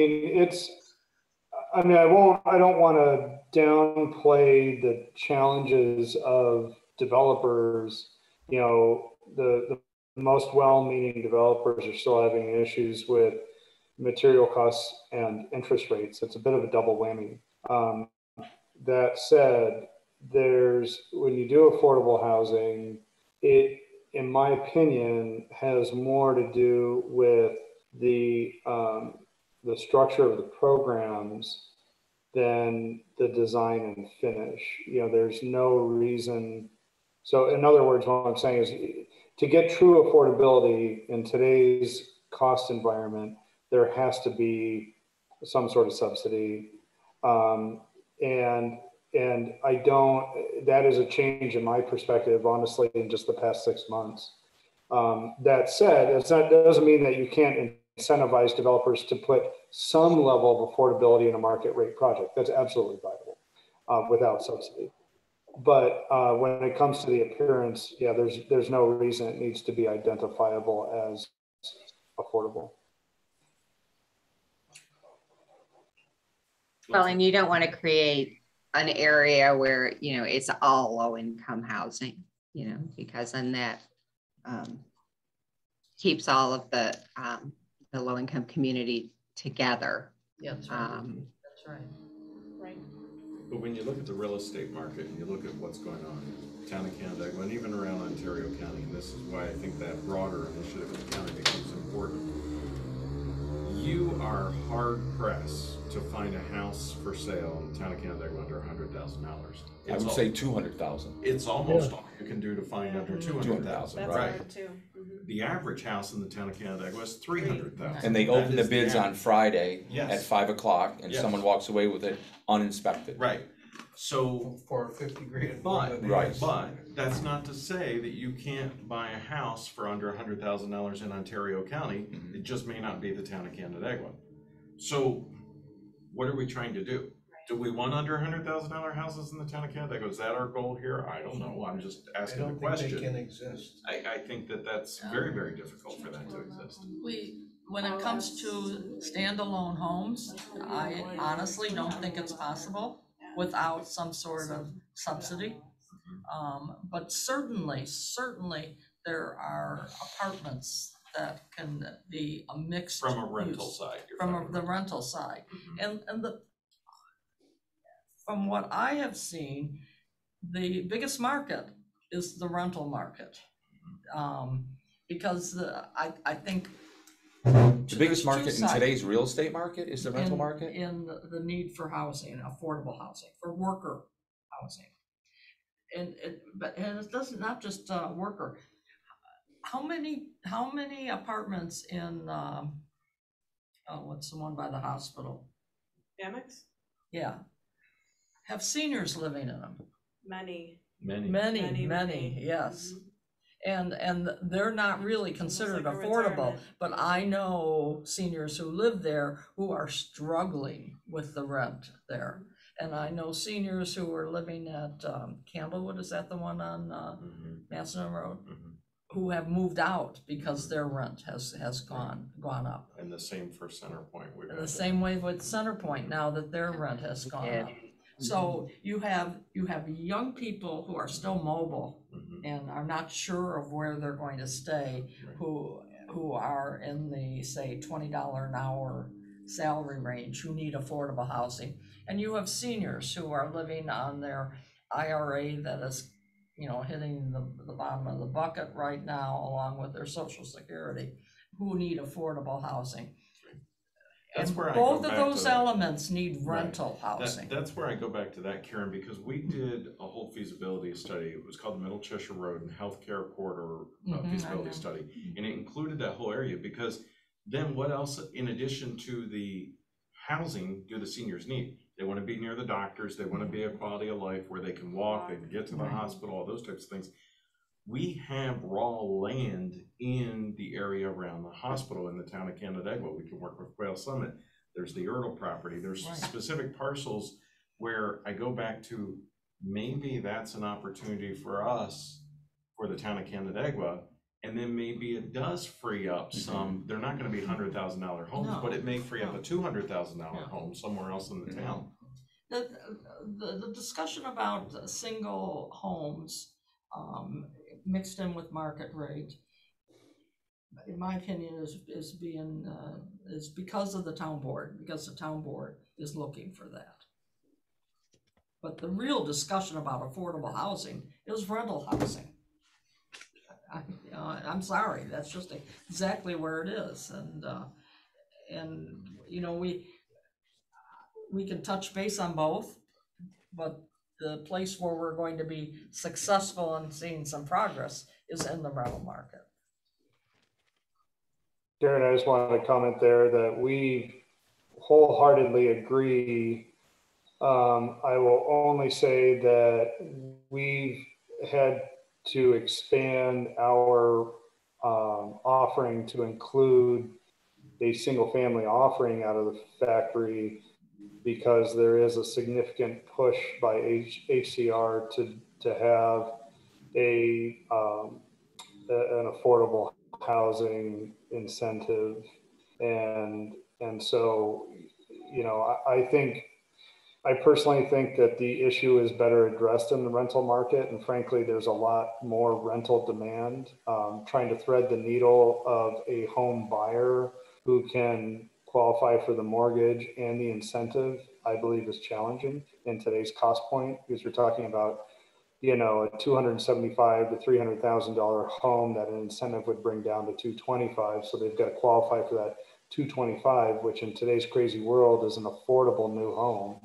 want to downplay the challenges of developers. The most well-meaning developers are still having issues with material costs and interest rates. It's a bit of a double whammy. That said, when you do affordable housing, it, in my opinion, has more to do with the structure of the programs than the design and finish. There's no reason. So in other words, what I'm saying is, to get true affordability in today's cost environment, there has to be some sort of subsidy. And that is a change in my perspective, honestly, in just the past 6 months. That said, that doesn't mean that you can't incentivize developers to put some level of affordability in a market rate project. That's absolutely viable without subsidy. But when it comes to the appearance, yeah, there's no reason it needs to be identifiable as affordable. Well, and you don't want to create an area where, you know, it's all low income housing, you know, because then that keeps all of the low income community together. Yeah, that's right. That's right. Right. But when you look at the real estate market and you look at what's going on in the town of Canandaigua and even around Ontario County, and this is why I think that broader initiative of the county becomes important, you are hard pressed to find a house for sale in the town of Canandaigua under $100,000. I would say 200,000. It's almost all you can do to find under 200,000. That's Right. hard too. The average house in the town of Canandaigua is 300,000. And they open the bids on Friday Yes. at 5 o'clock, and Yes. someone walks away with it uninspected. Right. So, For 50 grand. but Right. that's not to say that you can't buy a house for under $100,000 in Ontario County. Mhm. It just may not be the town of Canandaigua. So, what are we trying to do? Do we want under $100,000 houses in the town of Canandaigua? Is that our goal here? I don't know. I'm just I asking the don't think they can question. exist. I think that that's very, very difficult for that to exist. When it comes to standalone homes, I honestly don't think it's possible without some sort of subsidy. But certainly there are apartments that can be a mixed From a rental use. side. you're From talking the about. rental side. And from what I have seen, the biggest market is the rental market. Because I think The biggest market in sides. today's real estate market is the rental market? In the need for housing, affordable housing, for worker housing. And it doesn't, not just worker. How many apartments in, what's the one by the hospital? Amex? Yeah. Have seniors living in them? Many. Many, yes. And they're not really considered like a affordable, retirement. but I know seniors who live there who are struggling with the rent there. And I know seniors who are living at Candlewood, is that the one on Masson Road? Who have moved out because their rent has gone up. And the same for Centerpoint. And the same way with Centerpoint, now that their rent has gone up. So you have young people who are still mobile and are not sure of where they're going to stay, who are in the, say, $20 an hour salary range, who need affordable housing. And you have seniors who are living on their IRA that is, you know, hitting the bottom of the bucket right now, along with their Social Security, who need affordable housing. That's And where I both go of back those to that. elements need rental housing. That's where I go back to that, Karen, because we did a whole feasibility study. It was called the Middle Cheshire Road and Healthcare Corridor feasibility study. And it included that whole area, because then what else, in addition to the housing, do the seniors need? They want to be near the doctors. They want to be a quality of life where they can walk, they can get to the hospital, all those types of things. We have raw land in the area around the hospital in the town of Canandaigua. We can work with Quail Summit. There's the Ertl property. There's specific parcels where I go back to, maybe that's an opportunity for us, for the town of Canandaigua, and then maybe it does free up some, they're not gonna be $100,000 homes, but it may free up a $200,000 home somewhere else in the town. The discussion about single homes mixed in with market rate, in my opinion, is because of the town board, because the town board is looking for that. But the real discussion about affordable housing is rental housing. I'm sorry, that's just exactly where it is, and you know, we can touch base on both, but the place where we're going to be successful in seeing some progress is in the rental market. Darren, I just wanted to comment there that we wholeheartedly agree. I will only say that we've had to expand our offering to include a single family offering out of the factory because there is a significant push by HCR to have an affordable housing incentive. And so, you know, I personally think that the issue is better addressed in the rental market. And frankly, there's a lot more rental demand. Trying to thread the needle of a home buyer who can qualify for the mortgage and the incentive, I believe is challenging in today's cost point, because we're talking about, you know, a $275,000 to $300,000 home that an incentive would bring down to $225,000. So they've got to qualify for that $225,000, which in today's crazy world is an affordable new home.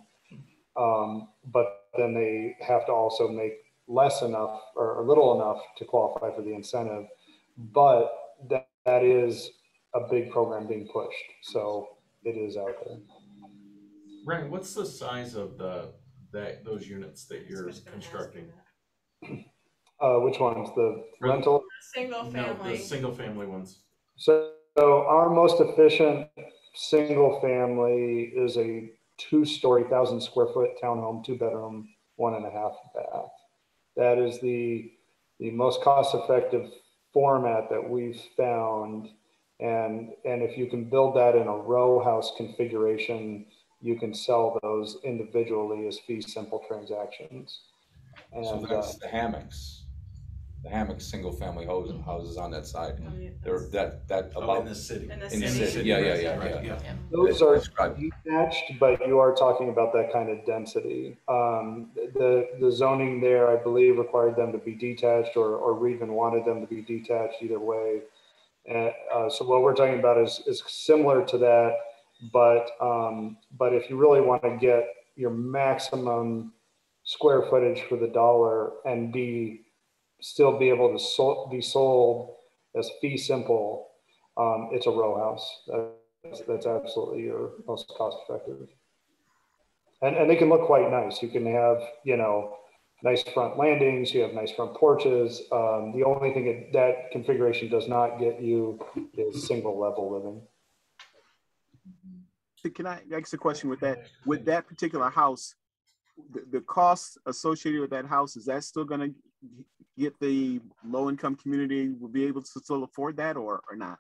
But then they have to also make less enough or little enough to qualify for the incentive. But that is a big program being pushed. So it is out there. Ryan, what's the size of those units that you're constructing? Which ones? The rental? Single family. No, the single family ones. So our most efficient single family is a 2-story, 1,000 square foot townhome, 2-bedroom, 1.5 bath. That is the most cost-effective format that we've found. And if you can build that in a row house configuration, you can sell those individually as fee simple transactions. And so that's the hammocks. The hammocks, single family houses on that side. They're that about in the city. In the city. Yeah. Those are detached, but you are talking about that kind of density. The zoning there, I believe, required them to be detached, or we even wanted them to be detached either way. And so what we're talking about is similar to that, but if you really want to get your maximum square footage for the dollar and still be able to be sold as fee simple, it's a row house. That's absolutely your most cost effective. And they can look quite nice. You can have, you know, nice front landings, you have nice front porches. The only thing that configuration does not get you is single level living. Can I ask a question with that? With that particular house, the costs associated with that house, is that still going to get the low income community will be able to still afford that or not?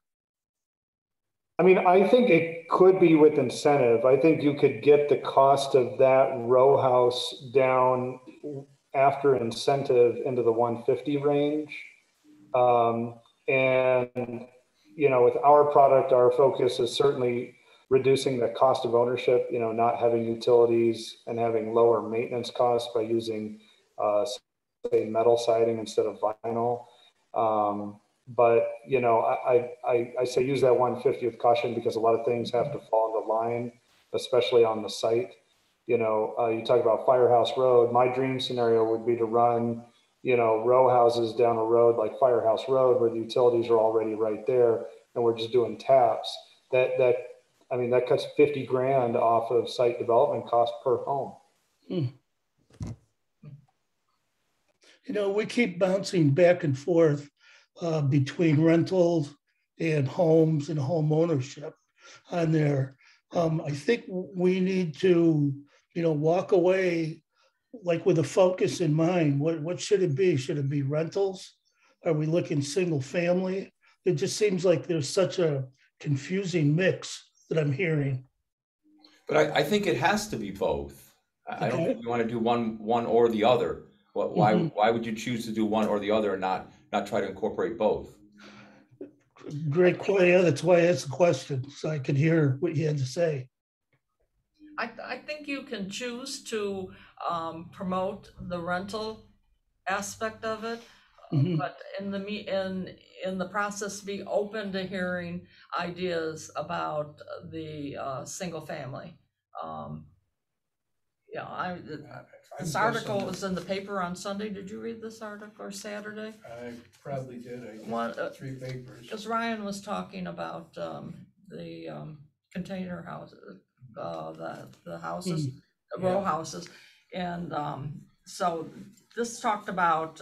I mean, I think it could be with incentive. I think you could get the cost of that row house down after incentive into the 150 range. And, you know, with our product, our focus is certainly reducing the cost of ownership, you know, not having utilities and having lower maintenance costs by using, say, metal siding instead of vinyl. But, you know, I say use that 150 with caution because a lot of things have to fall into line, especially on the site. You know, you talk about Firehouse Road. My dream scenario would be to run, you know, row houses down a road like Firehouse Road where the utilities are already right there and we're just doing taps. I mean, that cuts 50 grand off of site development cost per home. You know, we keep bouncing back and forth between rentals and homes and home ownership on there. I think we need to, you know, walk away like with a focus in mind. What should it be? Should it be rentals? Are we looking single family? It just seems like there's such a confusing mix that I'm hearing. But I think it has to be both. I don't think you want to do one or the other. Why would you choose to do one or the other and not try to incorporate both? Great question. Yeah, that's why I asked the question, so I could hear what you had to say. I think you can choose to promote the rental aspect of it, but in the process, be open to hearing ideas about the single family. This article was in the paper on Sunday. Did you read this article or Saturday? I probably did. I did 3 papers. Because Ryan was talking about the container houses, the houses, the row houses. And so this talked about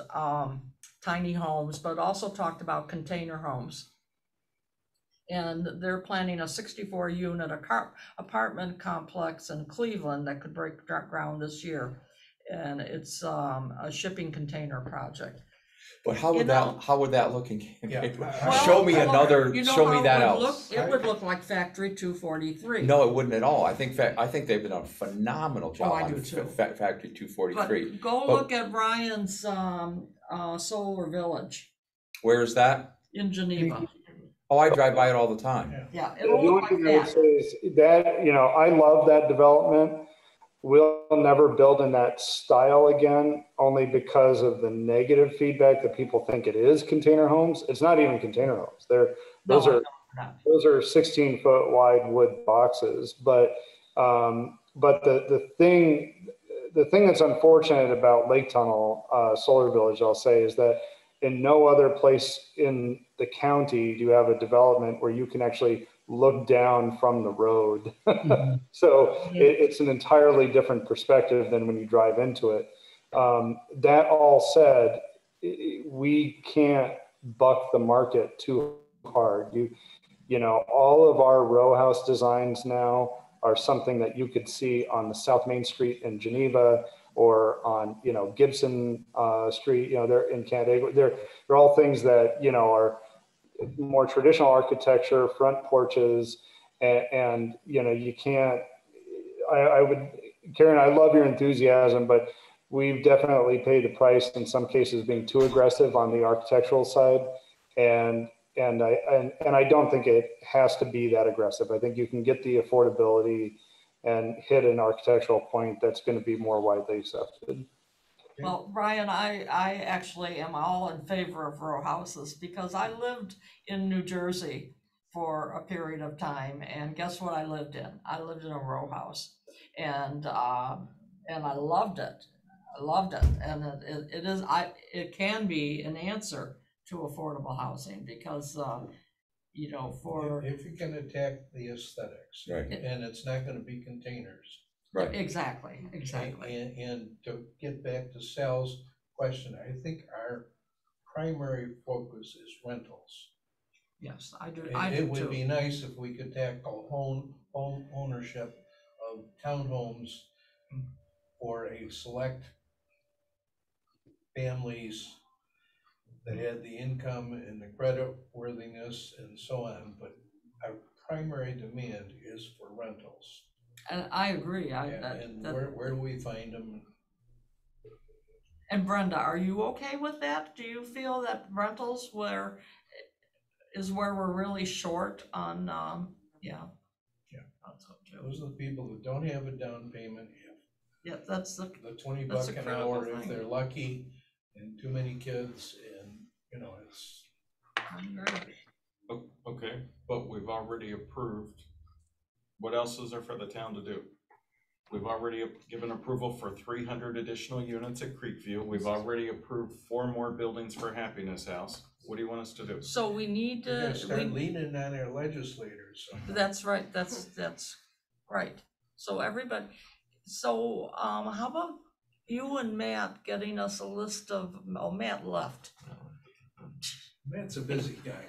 tiny homes, but also talked about container homes. And they're planning a 64 unit apartment complex in Cleveland that could break ground this year. And it's a shipping container project. But how would that look in Canandaigua? Well, Show me another, You know show how me it that would else. look? It would look like Factory 243. No, it wouldn't at all. I think they've done a phenomenal job I on do too. Factory 243. But go look at Ryan's Solar Village Where is that? in Geneva. Oh, I drive by it all the time. Yeah, The it'll only look like thing I would that. say is that, you know, I love that development. We'll never build in that style again, only because of the negative feedback that people think it is container homes. It's not even container homes. Those are 16-foot wide wood boxes. But the thing that's unfortunate about Lake Tunnel Solar Village, I'll say, is that in no other place in the county do you have a development where you can actually look down from the road. So it's an entirely different perspective than when you drive into it. That all said, we can't buck the market too hard. You know, all of our row house designs now are something that you could see on the South Main Street in Geneva, or on, you know, Gibson Street. You know, they're in Canandaigua. They're all things that, you know, are more traditional architecture, front porches, and you know, you can't. Karen, I love your enthusiasm, but we've definitely paid the price in some cases being too aggressive on the architectural side, and I don't think it has to be that aggressive. I think you can get the affordability and hit an architectural point that's going to be more widely accepted. Well, Ryan, I actually am all in favor of row houses because I lived in New Jersey for a period of time, and guess what I lived in? I lived in a row house, and I loved it. I loved it, and it can be an answer to affordable housing because you know, if you can attack the aesthetics, Right. and it's not going to be containers. Right. Exactly. And to get back to Sal's question, I think our primary focus is rentals. Yes, I do. And it would be nice if we could tackle home ownership of townhomes for a select families that had the income and the credit worthiness and so on, but our primary demand is for rentals. And I agree. Where do we find them? And Brenda, are you okay with that? Do you feel that rentals is where we're really short on, yeah. Those are the people that don't have a down payment. Yeah, that's the $20 an hour if they're lucky, and too many kids, and you know, it's. Okay, but we've already approved. What else is there for the town to do? We've already given approval for 300 additional units at Creekview. We've already approved 4 more buildings for Happiness House. What do you want us to do? So we need to start leaning on our legislators. That's right. That's right. So everybody. So how about you and Matt getting us a list of? Oh, Matt left. Matt's a busy guy.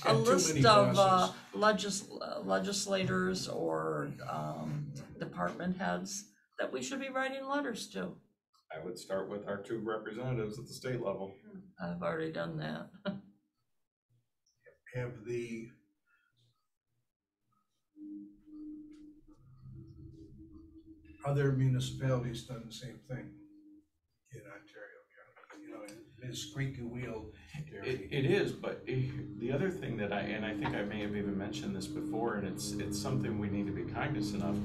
A list of legislators or department heads that we should be writing letters to. I would start with our 2 representatives at the state level. I've already done that. Have the other municipalities done the same thing in Ontario County? You know, it is squeaky wheel. It is, but the other thing that I think I may have even mentioned this before, and it's something we need to be cognizant of.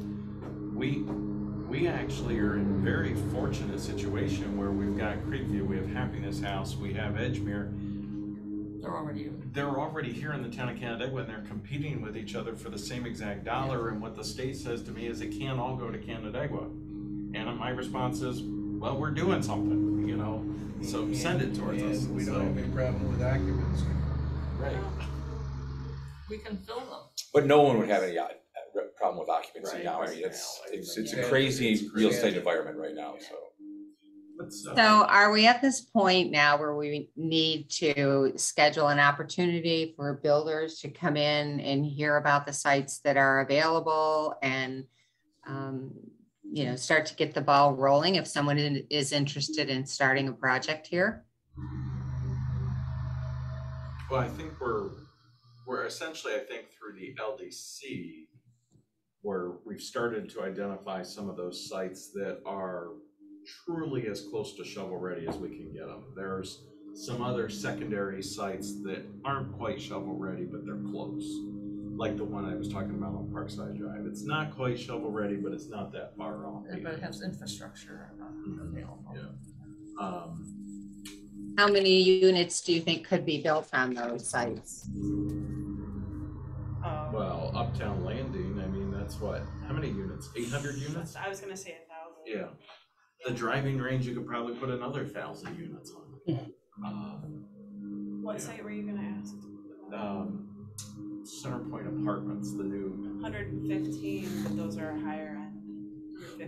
We actually are in a very fortunate situation where we've got Creekview, we have Happiness House, we have Edgemere. They're already here in the town of Canandaigua, and they're competing with each other for the same exact dollar. And what the state says to me is it can't all go to Canandaigua. And my response is, well, we're doing something, you know, so send it towards us. And we don't have any problem with occupancy. Right. We can fill them. But no one would have any problem with occupancy Right. now. I mean, it's a crazy real estate environment right now. So So are we at this point now where we need to schedule an opportunity for builders to come in and hear about the sites that are available and, you know, start to get the ball rolling if someone is interested in starting a project here? Well, I think we're essentially, I think, through the LDC, where we've started to identify some of those sites that are truly as close to shovel ready as we can get them. There's some other secondary sites that aren't quite shovel ready, but they're close. Like the one I was talking about on Parkside Drive. It's not quite shovel ready, but it's not that far off. But it has infrastructure available. Yeah. How many units do you think could be built on those sites? Well, Uptown Landing, I mean, that's what, how many units? 800 units? I was gonna say 1,000. Yeah. The driving range, you could probably put another 1,000 units on. What site were you gonna ask? Centerpoint Apartments, the new. 115, but those are higher end.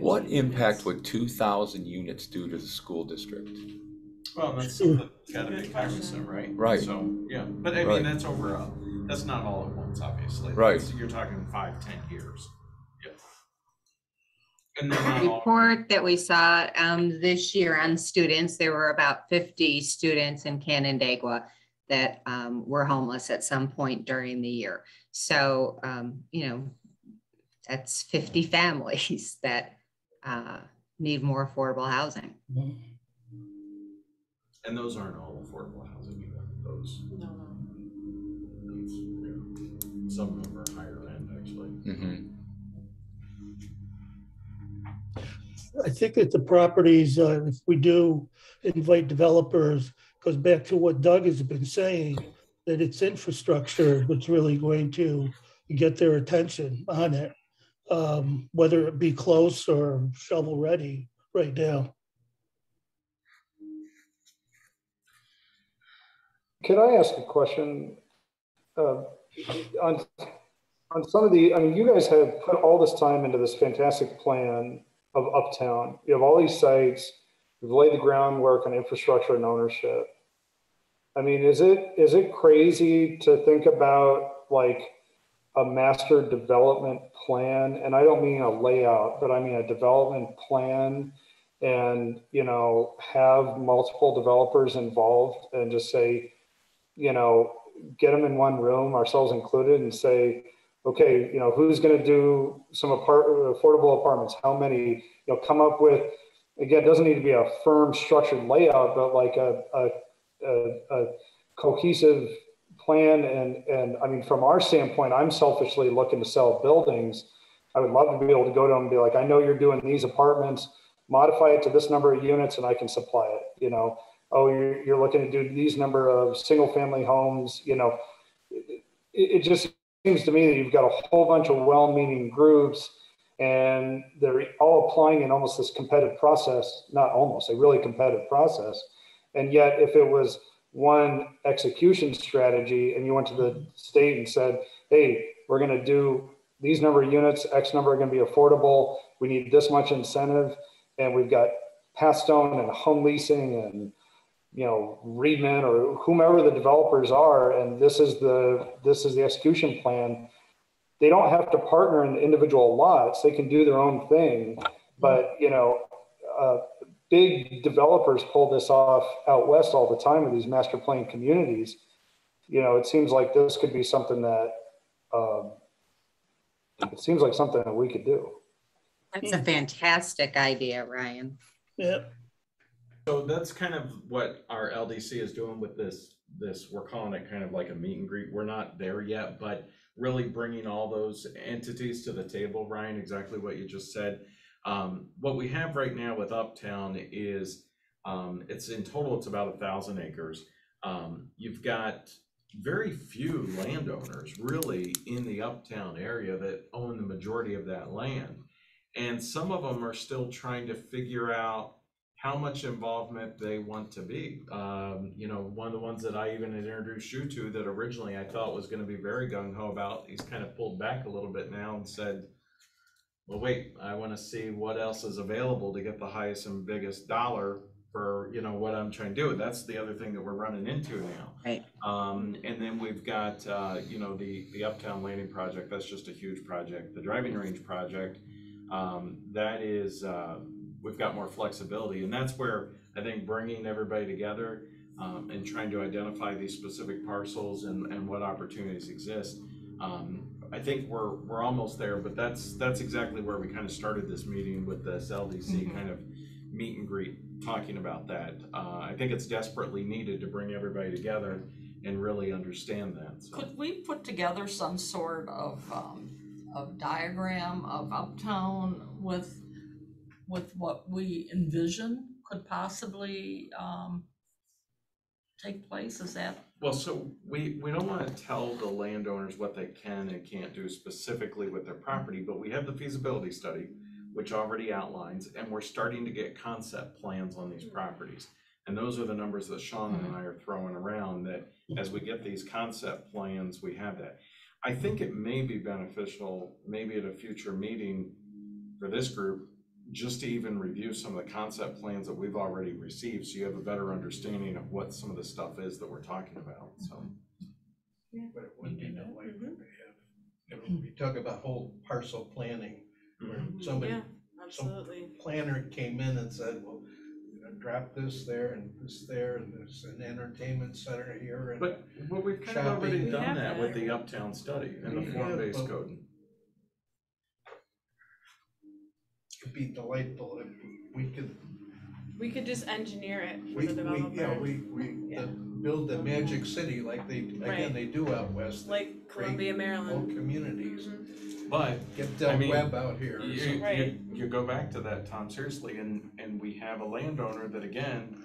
115 What impact units. would 2,000 units do to the school district? Well, that's something that's gotta be cognizant, right? Right. So, yeah, but I Right. mean, that's that's not all at once, obviously. Right. You're talking 5-10 years. Yeah. And then The not all. report that we saw this year on students, there were about 50 students in Canandaigua that were homeless at some point during the year. So, you know, that's 50 families that need more affordable housing. And those aren't all affordable housing either, those. No. Yeah. Some of them are higher end, actually. Mm-hmm. I think that the properties, if we do invite developers, goes back to what Doug has been saying, that it's infrastructure that's really going to get their attention on it, whether it be close or shovel ready right now. Could I ask a question? On some of the, I mean, you guys have put all this time into this fantastic plan of Uptown. You have all these sites, you've laid the groundwork on infrastructure and ownership. I mean, is it crazy to think about like a master development plan? And I don't mean a layout, but I mean a development plan, and, you know, have multiple developers involved and just say, you know, get them in one room, ourselves included, and say, okay, you know, who's going to do some affordable apartments? How many? You know, come up with, again, it doesn't need to be a firm structured layout, but like a cohesive plan. And I mean, from our standpoint, I'm selfishly looking to sell buildings. I would love to be able to go to them and be like, I know you're doing these apartments, modify it to this number of units and I can supply it, you know. Oh, you're looking to do these number of single family homes, you know. It just seems to me that you've got a whole bunch of well-meaning groups and they're all applying in almost this competitive process, not almost, a really competitive process. And yet if it was one execution strategy and you went to the state and said, hey, we're going to do these number of units, X number are going to be affordable. We need this much incentive. And we've got Pathstone and home leasing and, you know, Reedman or whomever the developers are, and this is the execution plan. They don't have to partner in individual lots; they can do their own thing. But you know, big developers pull this off out west all the time in these master plan communities. You know, it seems like this could be something that we could do. That's a fantastic idea, Ryan. Yeah. So that's kind of what our LDC is doing with this, we're calling it kind of like a meet and greet. We're not there yet, but really bringing all those entities to the table, Ryan, exactly what you just said. What we have right now with Uptown is, it's in total, it's about 1,000 acres. You've got very few landowners really in the Uptown area that own the majority of that land. And some of them are still trying to figure out how much involvement they want to be. You know, one of the ones that I even had introduced you to that originally I thought was going to be very gung-ho about, he's kind of pulled back a little bit now and said, well, wait, I want to see what else is available to get the highest and biggest dollar for, you know, what I'm trying to do. That's the other thing that we're running into now. Right. And then we've got, you know, the Uptown Landing project. That's just a huge project. The driving range project, that is, we've got more flexibility, and that's where I think bringing everybody together and trying to identify these specific parcels and what opportunities exist. I think we're almost there, but that's exactly where we kind of started this meeting with this LDC kind of meet and greet, talking about that. I think it's desperately needed to bring everybody together and really understand that. So. Could we put together some sort of diagram of Uptown with what we envision could possibly take place? Is that? Well, so we don't want to tell the landowners what they can and can't do specifically with their property, but we have the feasibility study, which already outlines, and we're starting to get concept plans on these properties. And those are the numbers that Sean and I are throwing around, that as we get these concept plans, we have that. I think it may be beneficial, maybe at a future meeting for this group, just to even review some of the concept plans that we've already received, so you have a better understanding of what some of the stuff is that we're talking about. So, but it would be delightful to have, we talk about whole parcel planning, where somebody, some planner came in and said, well, drop this there and this there, and there's an entertainment center here. And but we've kind of already done that with the Uptown study and the form-based code. It'd be delightful if we could just engineer it for the developer. Build the magic city like they again they do out west, like Columbia, Maryland, old communities. But get Del Webb out here. You go back to that, Tom, seriously, and we have a landowner that again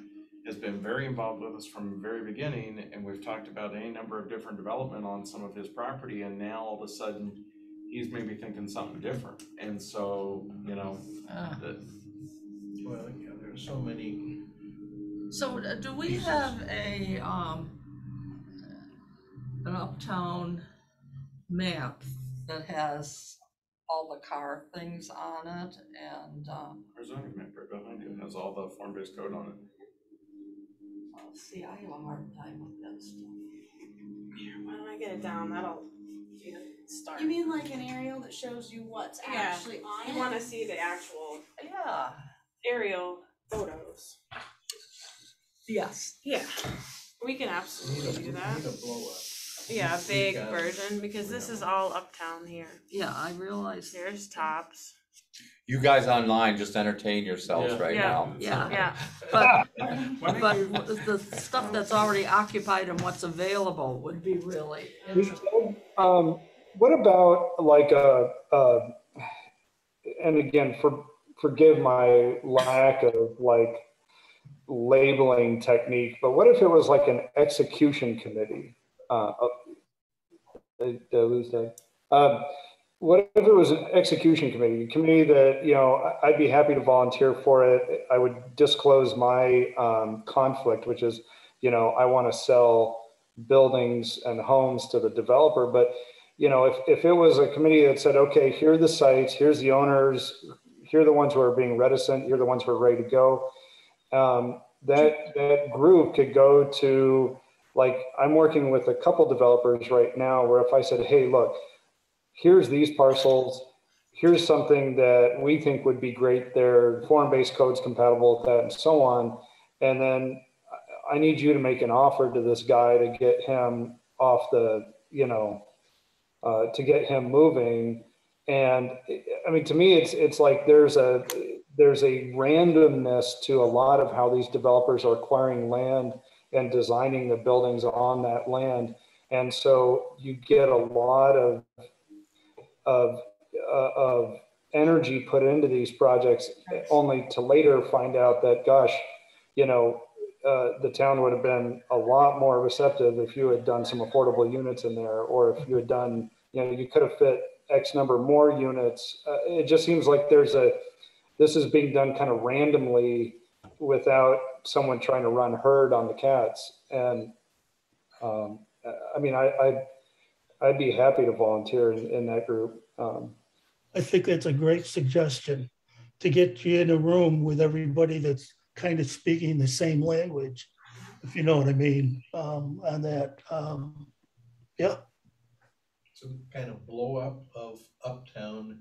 has been very involved with us from the very beginning, and we've talked about any number of different development on some of his property, and now all of a sudden he's maybe thinking something different. And so, you know, well, yeah, there's so many. So do we have an Uptown map that has all the car things on it? And our zoning map right behind you has all the form-based code on it. See, I have a hard time with that stuff. Here, why don't I get it down? That'll start. You mean like an aerial that shows you what's actually on it? You want to see the actual aerial photos. Yes. Yeah. We can absolutely do that. Yeah, a big version, because this is all Uptown here. Yeah, I realize. Here's Tops. You guys online just entertain yourselves right now. Yeah. But the stuff that's already occupied and what's available would be really interesting. What about like and again, forgive my lack of like labeling technique, but what if it was like an execution committee? Did I lose that? What if it was an execution committee, a committee that, you know, I'd be happy to volunteer for it. I would disclose my conflict, which is, you know, I want to sell buildings and homes to the developer. But, you know, if it was a committee that said, okay, here are the sites, here's the owners, here are the ones who are being reticent, here are the ones who are ready to go. That group could go to, like, I'm working with a couple developers right now where if I said, hey, look, here's these parcels, here's something that we think would be great there, form-based code's compatible with that and so on. And then I need you to make an offer to this guy to get him off the, you know, to get him moving. And I mean, to me, it's like there's a randomness to a lot of how these developers are acquiring land and designing the buildings on that land. And so you get a lot of energy put into these projects only to later find out that, gosh, you know, the town would have been a lot more receptive if you had done some affordable units in there, or if you had done, you know, you could have fit X number more units. It just seems like this is being done kind of randomly without someone trying to run herd on the cats. And I mean, I'd be happy to volunteer in that group. I think that's a great suggestion, to get you in a room with everybody that's kind of speaking the same language, if you know what I mean, on that. Yeah. Some kind of blow up of Uptown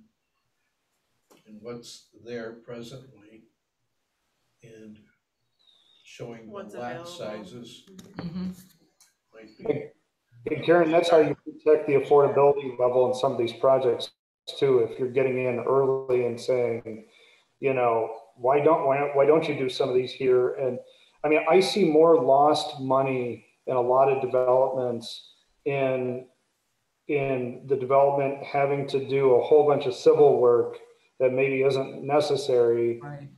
and what's there presently and showing the What's lot available. sizes. Mm-hmm. Might be. Hey, Karen, that's how you protect the affordability level in some of these projects too. If you're getting in early and saying, you know, why don't you do some of these here? And I mean, I see more lost money in a lot of developments in the development having to do a whole bunch of civil work that maybe isn't necessary, Right.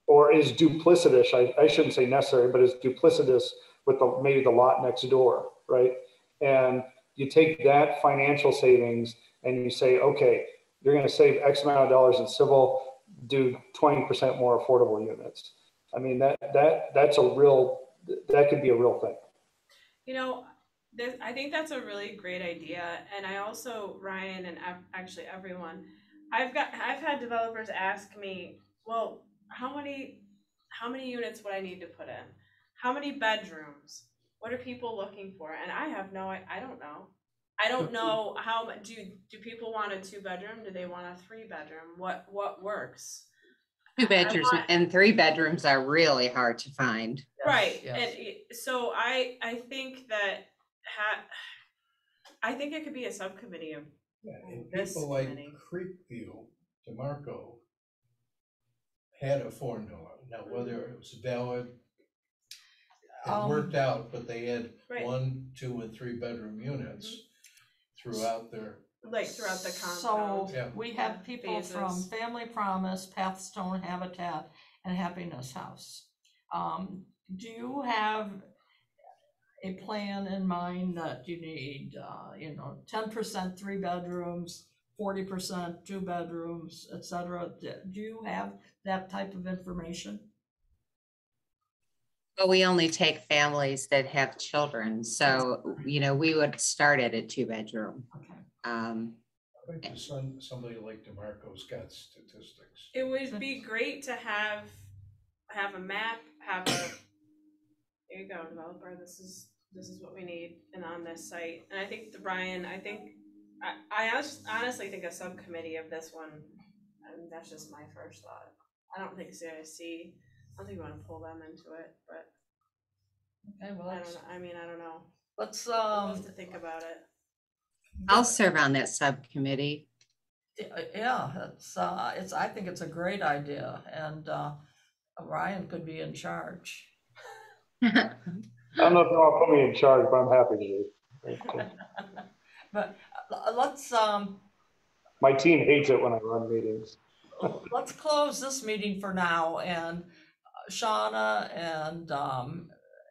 or is duplicitous. I shouldn't say necessary, but is duplicitous with maybe the lot next door, right? And you take that financial savings and you say, okay, you're going to save X amount of dollars in civil, do 20% more affordable units. I mean, that's a real, that could be a real thing. You know, I think that's a really great idea. And I also, Ryan, and actually everyone, I've had developers ask me, well, how many units would I need to put in? How many bedrooms? What are people looking for? And I have I don't know. I don't know how do people want a 2-bedroom? Do they want a 3-bedroom? What works? 2 bedrooms and 3 bedrooms are really hard to find. Right. Yes. And so I think that I think it could be a subcommittee of And this people like committee. Creekview, DeMarco, had a formula. Now, whether it was valid, it worked out, but they had Right. 1, 2, and 3-bedroom units throughout their. Throughout the So compound. Yeah. we have people from Phases. Family Promise, Pathstone Habitat, and Happiness House. Do you have a plan in mind that you need, 10% 3 bedrooms, 40% 2 bedrooms, etc.? Do you have that type of information? But we only take families that have children. So, we would start at a 2-bedroom. Okay. I think somebody like DeMarco's got statistics. It would be great to have a map, here you go, developer, this is what we need, and on this site. And I think Ryan, I honestly think a subcommittee of this one, and that's just my first thought. I don't think CIC, I don't think we want to pull them into it, but Okay, well, I don't know. let's We'll have to think about it. I'll serve on that subcommittee. yeah, I think it's a great idea, and Ryan could be in charge. I don't know if you want to put me in charge, but I'm happy to be. But let's My team hates it when I run meetings. let's close this meeting for now, and Shauna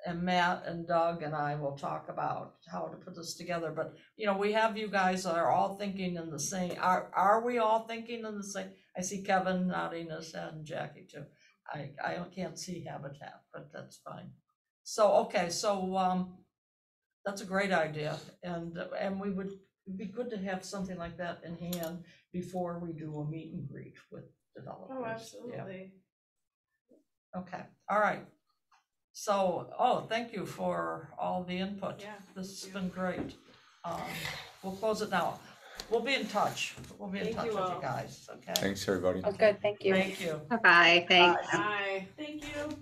and Matt and Doug and I will talk about how to put this together. But we have you guys that are all thinking in the same. Are we all thinking in the same? I see Kevin nodding his head and Jackie too. I can't see Habitat, but that's fine. So okay, so that's a great idea, and it'd be good to have something like that in hand before we do a meet and greet with developers. Oh, absolutely. Yeah. Okay, all right. So, thank you for all the input. Yeah. This has been great. We'll close it now. We'll be in touch. We'll be in Thank touch you with all. you guys, okay? Thanks, everybody. Oh, good. Thank you. Thank you. Bye-bye. Thanks. Bye. Thank you.